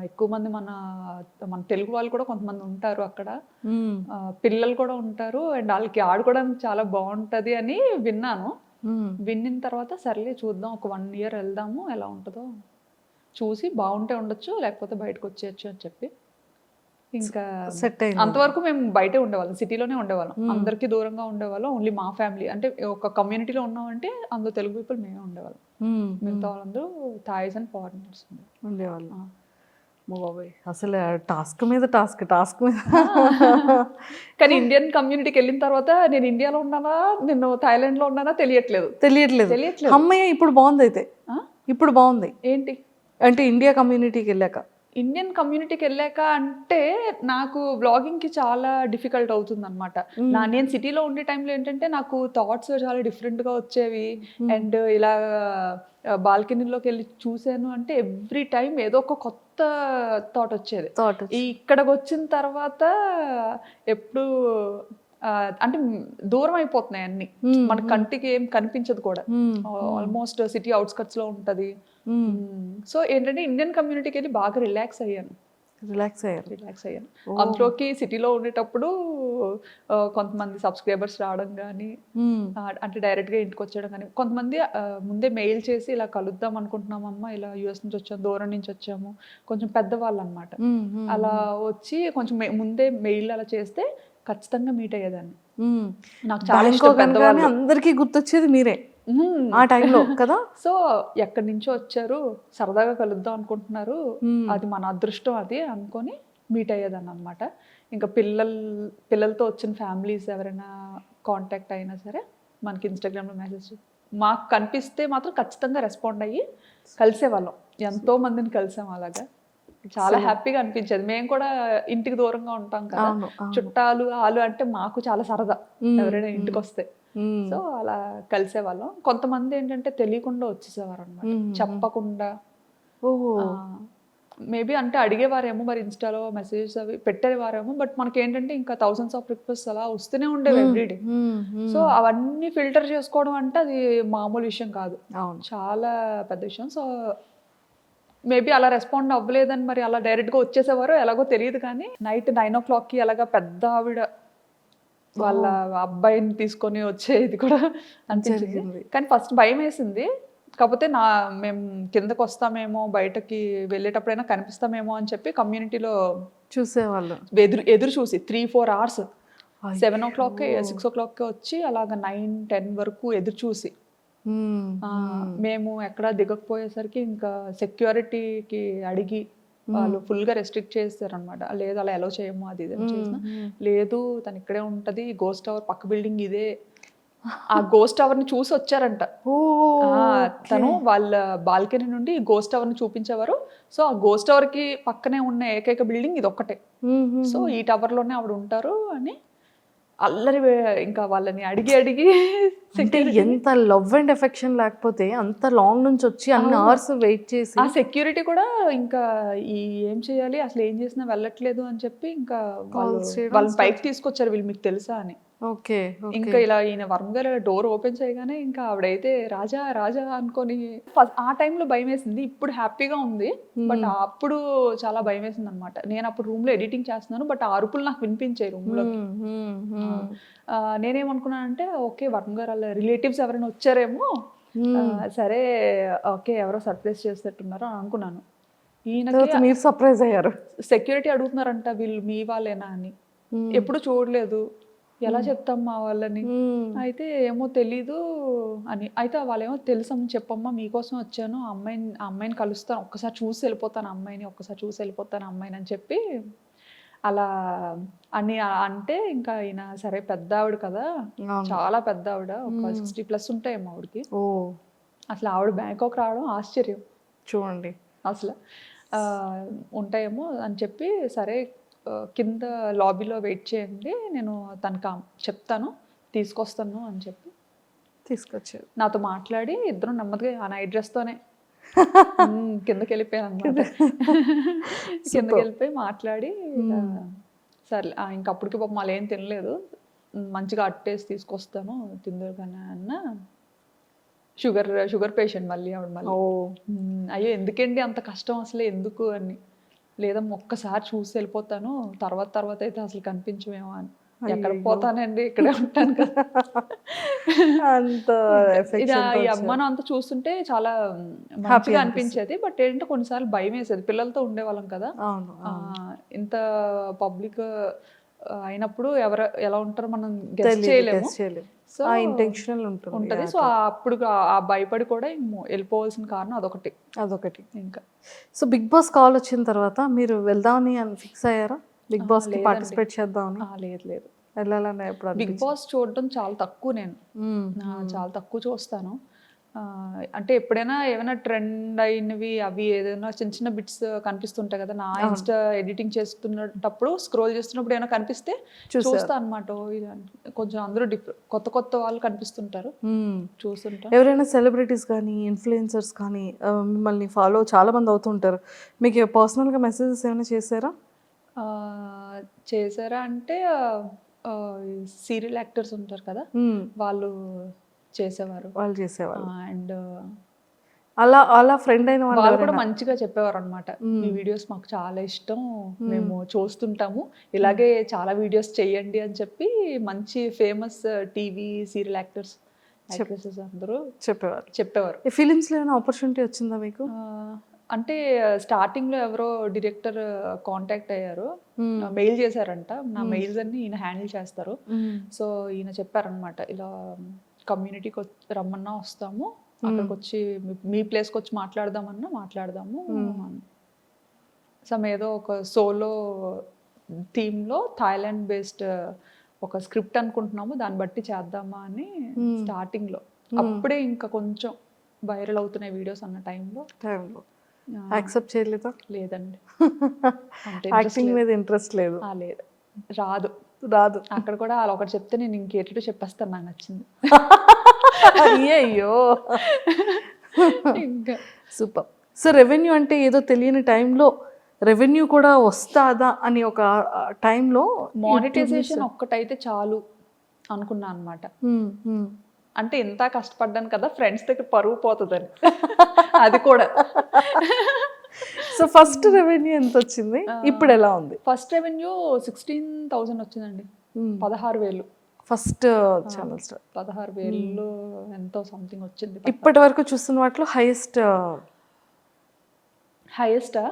ఎక్కువ మంది మన తెలుగు వాళ్ళు కూడా కొంతమంది ఉంటారు అక్కడ, పిల్లలు కూడా ఉంటారు, అండ్ వాళ్ళకి ఆడుకోవడానికి చాలా బాగుంటది అని విన్నాను. విన్న తర్వాత సర్లే చూద్దాం, ఒక 1 year వెళ్దాము, ఎలా ఉంటుందో చూసి బాగుంటే ఉండొచ్చు, లేకపోతే బయటకు వచ్చేయచ్చు అని చెప్పి ఇంకా సెట్ అయింది. అంతవరకు మేము బయటే ఉండేవాళ్ళం, సిటీలోనే ఉండేవాళ్ళం, అందరికీ దూరంగా ఉండేవాళ్ళం. ఓన్లీ మా ఫ్యామిలీ, అంటే ఒక కమ్యూనిటీలో ఉన్నామంటే అందులో తెలుగు పీపుల్ మేమే ఉండేవాళ్ళం. మిగతా వాళ్ళందరూ థాయిస్ అండ్ ఫారినర్స్ ఉండేవాళ్ళు. బాబాయ్ అసలు టాస్క్ మీద టాస్క్ మీద. కానీ ఇండియన్ కమ్యూనిటీకి వెళ్ళిన తర్వాత నేను ఇండియాలో ఉన్నానా, నేను థాయిలాండ్లో ఉన్నానా తెలియట్లేదు. అమ్మయ్య ఇప్పుడు బాగుంది. అయితే ఇప్పుడు బాగుంది ఏంటి అంటే ఇండియా కమ్యూనిటీకి వెళ్ళాక. ఇండియన్ కమ్యూనిటీకి వెళ్ళాక అంటే నాకు బ్లాగింగ్కి చాలా డిఫికల్ట్ అవుతుంది అనమాట. నేను సిటీలో ఉండే టైంలో ఏంటంటే నాకు థాట్స్ చాలా డిఫరెంట్గా వచ్చేవి. అండ్ ఇలా బాల్కనీలోకి వెళ్ళి చూసాను అంటే ఎవ్రీ టైం ఏదో ఒక కొత్త థాట్ వచ్చేది. ఇక్కడికి వచ్చిన తర్వాత ఎప్పుడు అంటే దూరం అయిపోతున్నాయి అన్ని, మన కంటికి ఏం కనిపించదు కూడా. ఆల్మోస్ట్ సిటీ అవుట్స్కట్స్ లో ఉంటది. సో ఏంటంటే ఇండియన్ కమ్యూనిటీకి వెళ్ళి బాగా రిలాక్స్ అయ్యాను. అందులోకి సిటీలో ఉండేటప్పుడు కొంతమంది సబ్స్క్రైబర్స్ రావడం కానీ, అంటే డైరెక్ట్గా ఇంటికి వచ్చేయడం కానీ, కొంతమంది ముందే మెయిల్ చేసి ఇలా కలుద్దాం అనుకుంటున్నామమ్మా, ఇలా యూఎస్ నుంచి వచ్చాము, దూరం నుంచి వచ్చాము, కొంచెం పెద్దవాళ్ళు అనమాట. అలా వచ్చి కొంచెం ముందే మెయిల్ అలా చేస్తే ఖచ్చితంగా మీట్ అయ్యేదాన్ని. నాకు చాలా ఇష్టం పెద్దవాళ్ళు. అందరికీ గుర్తొచ్చేది మీరే ఆ టైంలో కదా. సో ఎక్కడి నుంచో వచ్చారు, సరదాగా కలుద్దాం అనుకుంటున్నారు, అది మన అదృష్టం అది అనుకొని మీట్ అయ్యేదాన్ని అనమాట. ఇంకా పిల్లలతో వచ్చిన ఫ్యామిలీస్ ఎవరైనా కాంటాక్ట్ అయినా సరే మనకి ఇన్స్టాగ్రామ్లో మెసేజ్ మాకు కనిపిస్తే మాత్రం ఖచ్చితంగా రెస్పాండ్ అయ్యి కలిసేవాళ్ళం. ఎంతో మందిని కలిసాం అలాగా. చాలా హ్యాపీగా అనిపించేది. మేము కూడా ఇంటికి దూరంగా ఉంటాం కదా, చుట్టాలు ఆలు అంటే మాకు చాలా సరదా ఎవరైనా ఇంటికి వస్తే. సో అలా కలిసేవాళ్ళం. కొంతమంది ఏంటంటే తెలియకుండా వచ్చేసేవారు అనమాట, చెప్పకుండా. మేబీ అంటే అడిగేవారేమో, మరి ఇన్స్టాలో మెసేజెస్ అవి పెట్టేవారేమో, బట్ మనకి ఏంటంటే ఇంకా థౌసండ్స్ ఆఫ్ రిక్వెస్ట్ అలా వస్తూనే ఉండేవి ఎవ్రీడే. సో అవన్నీ ఫిల్టర్ చేసుకోవడం అంటే అది మామూలు విషయం కాదు, చాలా పెద్ద విషయం. సో మేబీ అలా రెస్పాండ్ అవ్వలేదని మరి అలా డైరెక్ట్గా వచ్చేసేవారో ఎలాగో తెలియదు. కానీ నైట్ 9 o'clockకి అలాగా పెద్ద ఆవిడ వాళ్ళ అబ్బాయిని తీసుకొని వచ్చేది కూడా అనిపించింది. కానీ ఫస్ట్ భయం వేసింది. కాకపోతే మేము కిందకు వస్తామేమో, బయటకి వెళ్ళేటప్పుడైనా కనిపిస్తామేమో అని చెప్పి కమ్యూనిటీలో చూసేవాళ్ళు. ఎదురు చూసి 3-4 hours, 7 o'clock 6 o'clock వచ్చి అలాగ 9-10 వరకు ఎదురు చూసి, మేము ఎక్కడా దిగకపోయేసరికి ఇంకా సెక్యూరిటీకి అడిగి వాళ్ళు ఫుల్గా రెస్ట్రిక్ట్ చేస్తారనమాట. లేదు అలా ఎలా చేయము, అది ఇది చేసిన లేదు, తను ఇక్కడే ఉంటుంది, గోస్ట్ టవర్ పక్క బిల్డింగ్ ఇదే. ఆ గోస్ట్ టవర్ ని చూసి వచ్చారంట తను. వాళ్ళ బాల్కనీ నుండి గోస్ట్ టవర్ ని చూపించేవారు. సో ఆ గోస్ట్ టవర్ కి పక్కనే ఉన్న ఏకైక బిల్డింగ్ ఇది ఒక్కటే. సో ఈ టవర్ లోనే ఆవిడ ఉంటారు అని అల్లరి. ఇంకా వాళ్ళని అడిగి అంటే ఎంత లవ్ అండ్ ఎఫెక్షన్ లేకపోతే అంత లాంగ్ నుంచి వచ్చి అన్ని అవర్స్ వెయిట్ చేసి, ఆ సెక్యూరిటీ కూడా ఇంకా ఏం చేయాలి, అసలు ఏం చేసినా వెళ్ళట్లేదు అని చెప్పి ఇంకా వాళ్ళని పైకి తీసుకొచ్చారు, వీళ్ళు మీకు తెలుసా అని. ఓకే. ఇంకా ఇలా ఈయన వర్మ గారు డోర్ ఓపెన్ చేయగానే ఇంకా ఆవిడైతే రాజా రాజా అనుకొని ఆ టైంలో భయం వేసింది. ఇప్పుడు హ్యాపీగా ఉంది, బట్ అప్పుడు చాలా భయం వేసింది అనమాట. నేను అప్పుడు రూమ్ లో ఎడిటింగ్ చేస్తున్నాను, బట్ ఆ అరుపులు నాకు వినిపించాయి రూమ్ లో. నేనేమనుకున్నానంటే ఓకే వర్మ గారు వాళ్ళ రిలేటివ్స్ ఎవరైనా వచ్చారేమో, సరే ఓకే ఎవరో సర్ప్రైజ్ చేసేటట్టున్నారో అని అనుకున్నాను. ఈయనకి మీరు సర్ప్రైజ్ అయ్యారు. సెక్యూరిటీ అడుగుతున్నారంట వీళ్ళు మీ వాళ్ళేనా అని. ఎప్పుడు చూడలేదు, ఎలా చెప్తాం మా వాళ్ళని. అయితే ఏమో తెలీదు అని. అయితే వాళ్ళేమో తెలుసమ్మా చెప్పమ్మా మీకోసం వచ్చాను, అమ్మాయిని కలుస్తాను, ఒక్కసారి చూసి వెళ్ళిపోతాను ఒక్కసారి చూసి వెళ్ళిపోతాను అమ్మాయిని అని చెప్పి అలా అని అంటే ఇంకా ఈయన సరే పెద్ద ఆవిడ కదా, చాలా పెద్ద ఆవిడ, ఒక 60+ ఉంటాయేమో ఆవిడకి. అసలు ఆవిడ బ్యాంకాక్ రావడం ఆశ్చర్యం చూడండి అసలు. ఉంటాయేమో అని చెప్పి సరే కింద లాబీలో వెయిట్ చేయండి, నేను తనకు చెప్తాను తీసుకొస్తాను అని చెప్పి తీసుకొచ్చారు. నాతో మాట్లాడి ఇద్దరం నెమ్మదిగా ఆ నైట్ డ్రెస్తోనే కిందకి వెళ్ళిపోయాను అనమాట. కిందకి వెళ్ళిపోయి మాట్లాడి సరే ఇంకప్పటికి పాపం మళ్ళీ ఏం తినలేదు, మంచిగా అట్టేసి తీసుకొస్తాను తిందురు కానీ అన్న. షుగర్ పేషెంట్ మళ్ళీ ఆవిడ మళ్ళీ. అయ్యో ఎందుకండి అంత కష్టం అసలు ఎందుకు అని. లేదమ్మా ఒక్కసారి చూసి వెళ్ళిపోతాను, తర్వాత అయితే అసలు కనిపించమేమో అని. ఎక్కడ పోతానండి ఇక్కడే ఉంటాను కదా. అంత ఈ అమ్మను అంతా చూస్తుంటే చాలా మంచిగా అనిపించేది, బట్ ఏంటంటే కొన్నిసార్లు భయం వేసేది. పిల్లలతో ఉండేవాళ్ళం కదా, ఇంత పబ్లిక్ అయినప్పుడు ఎవరు ఎలా ఉంటారో మనం గెస్ చేయలేము. సో ఇంటెన్షనల్ ఉంటుంది. సో అప్పుడు ఆ భయపడి కూడా వెళ్ళిపోవాల్సిన కారణం అదొకటి. ఇంకా సో బిగ్ బాస్ కాల్ వచ్చిన తర్వాత మీరు వెళ్దామని ఫిక్స్ అయ్యారా? బిగ్ బాస్ కి పార్టిసిపేట్ చేద్దామని? లేదు వెళ్ళాలని ఎప్పుడు? బిగ్ బాస్ చూడడం చాలా తక్కువ, నేను చాలా తక్కువ చూస్తాను. అంటే ఎప్పుడైనా ఏమైనా ట్రెండ్ అయినవి అవి ఏదైనా చిన్న బిట్స్ కనిపిస్తుంటాయి కదా, నా ఇన్స్టా ఎడిటింగ్ చేస్తున్నప్పుడు స్క్రోల్ చేస్తున్నప్పుడు ఏమైనా కనిపిస్తే చూస్తా అనమాట. కొంచెం అందరూ కొత్త వాళ్ళు కనిపిస్తుంటారు, చూస్తుంటా. ఎవరైనా సెలబ్రిటీస్ కానీ ఇన్ఫ్లుయెన్సర్స్ కానీ మిమ్మల్ని ఫాలో చాలా మంది అవుతుంటారు, మీకు పర్సనల్గా మెసేజెస్ ఏమైనా చేశారా అంటే సీరియల్ యాక్టర్స్ ఉంటారు కదా, వాళ్ళు చేసేవారు. అండ్ అలా ఫ్రెండ్ అయిన వాళ్ళు కూడా మంచిగా చెప్పేవారు అనమాట. మీ వీడియోస్ మాకు చాలా ఇష్టం, మేము చూస్తుంటాము, ఇలాగే చాలా వీడియోస్ చేయండి అని చెప్పి మంచి ఫేమస్ టీవీ సీరియల్ యాక్టర్స్ అందరూ చెప్పేవారు. ఫిలిమ్స్ లో ఏమైనా ఆపర్చునిటీ వచ్చిందా మీకు? అంటే స్టార్టింగ్ లో ఎవరో డైరెక్టర్ కాంటాక్ట్ అయ్యారు, మెయిల్ చేశారంట. నా మెయిల్స్ అన్ని ఈయన హ్యాండిల్ చేస్తారు. సో ఈయన చెప్పారనమాట, ఇలా కమ్యూనిటీకి రమ్మన్నా వస్తాము, అక్కడికి వచ్చి మీ ప్లేస్కి వచ్చి మాట్లాడదాము. సమ్ ఏదో ఒక సోలో థీమ్లో థాయిలాండ్ బేస్డ్ ఒక స్క్రిప్ట్ అనుకుంటున్నాము, దాన్ని బట్టి చేద్దామా అని స్టార్టింగ్లో. అప్పుడే ఇంకా కొంచెం వైరల్ అవుతున్నాయి వీడియోస్ అన్న టైంలో యాక్సెప్ట్ చేయలేదా? లేదండి, యాక్టింగ్ మీద ఇంట్రెస్ట్ లేదు. లేదు, రాదు. అక్కడ కూడా వాళ్ళు ఒకటి చెప్తే నేను ఇంకేటో చెప్పేస్తాను, నాకు నచ్చింది. అయ్యో ఇంకా సూపర్. సో రెవెన్యూ అంటే ఏదో తెలియని టైంలో రెవెన్యూ కూడా వస్తుందా అని ఒక టైంలో మానిటైజేషన్ ఒక్కటైతే చాలు అనుకున్నా అనమాట. అంటే ఎంత కష్టపడ్డాను కదా, ఫ్రెండ్స్ దగ్గర పరువు పోతుందని. అది కూడా. సో ఫస్ట్ రెవెన్యూ ఎంత వచ్చింది, ఇప్పుడు ఎలా ఉంది? ఫస్ట్ రెవెన్యూ 16,000 వచ్చిందండి, 16,000 ఫస్ట్ ఛానల్ స్టార్. 16,000 ఎంతో సంథింగ్ వచ్చింది. ఇప్పటి వరకు చూస్తున్న వాటిలో హైయెస్టా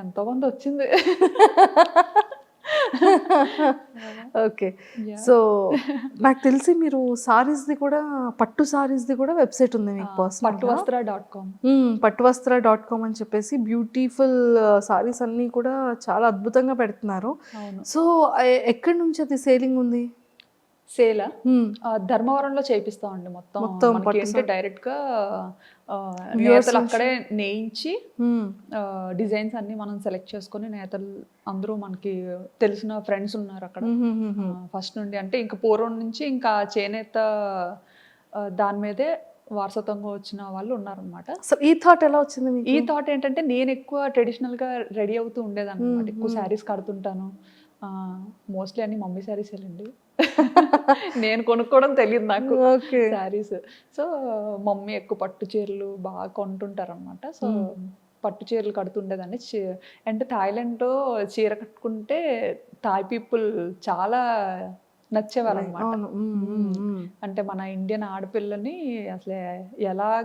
ఎంతో కొంత వచ్చింది. ఓకే. సో నాకు తెలిసి మీరు సారీస్ది కూడా పట్టు సారీస్ది కూడా వెబ్సైట్ ఉంది మీకు పర్సనల్, పట్టువస్త్ర.com అని చెప్పేసి బ్యూటిఫుల్ సారీస్ అన్నీ కూడా చాలా అద్భుతంగా పెడుతున్నారు. సో ఎక్కడి నుంచి అది సేలింగ్ ఉంది? సేలా ధర్మవరంలో చేపిస్తామండి మొత్తం. డైరెక్ట్ గా నేతలు అక్కడే నేయించి డిజైన్స్ అన్ని మనం సెలెక్ట్ చేసుకొని, నేతలు అందరూ మనకి తెలిసిన ఫ్రెండ్స్ ఉన్నారు అక్కడ ఫస్ట్ నుండి. అంటే ఇంకా పూర్వం నుంచి ఇంకా చేనేత దాని మీదే వారసత్వంగా వచ్చిన వాళ్ళు ఉన్నారనమాట. సో ఈ థాట్ ఎలా వచ్చింది? ఈ థాట్ ఏంటంటే నేను ఎక్కువ ట్రెడిషనల్ గా రెడీ అవుతూ ఉండేదాన్ని అనమాట. ఎక్కువ శారీస్ కడుతుంటాను, మోస్ట్లీ అన్ని మమ్మీ శారీస్ అండి. నేను కొనుక్కోవడం తెలియదు నాకు ఓకే. శారీస్. సో మమ్మీ ఎక్కువ పట్టు చీరలు బాగా కొంటుంటారు అనమాట. సో పట్టు చీరలు కడుతుండేదాన్ని. అంటే థాయిలాండ్లో చీర కట్టుకుంటే థాయ్ పీపుల్ చాలా నచ్చేవారు అనమాట. అవును. అంటే మన ఇండియన్ ఆడపిల్లని అసలు ఎలా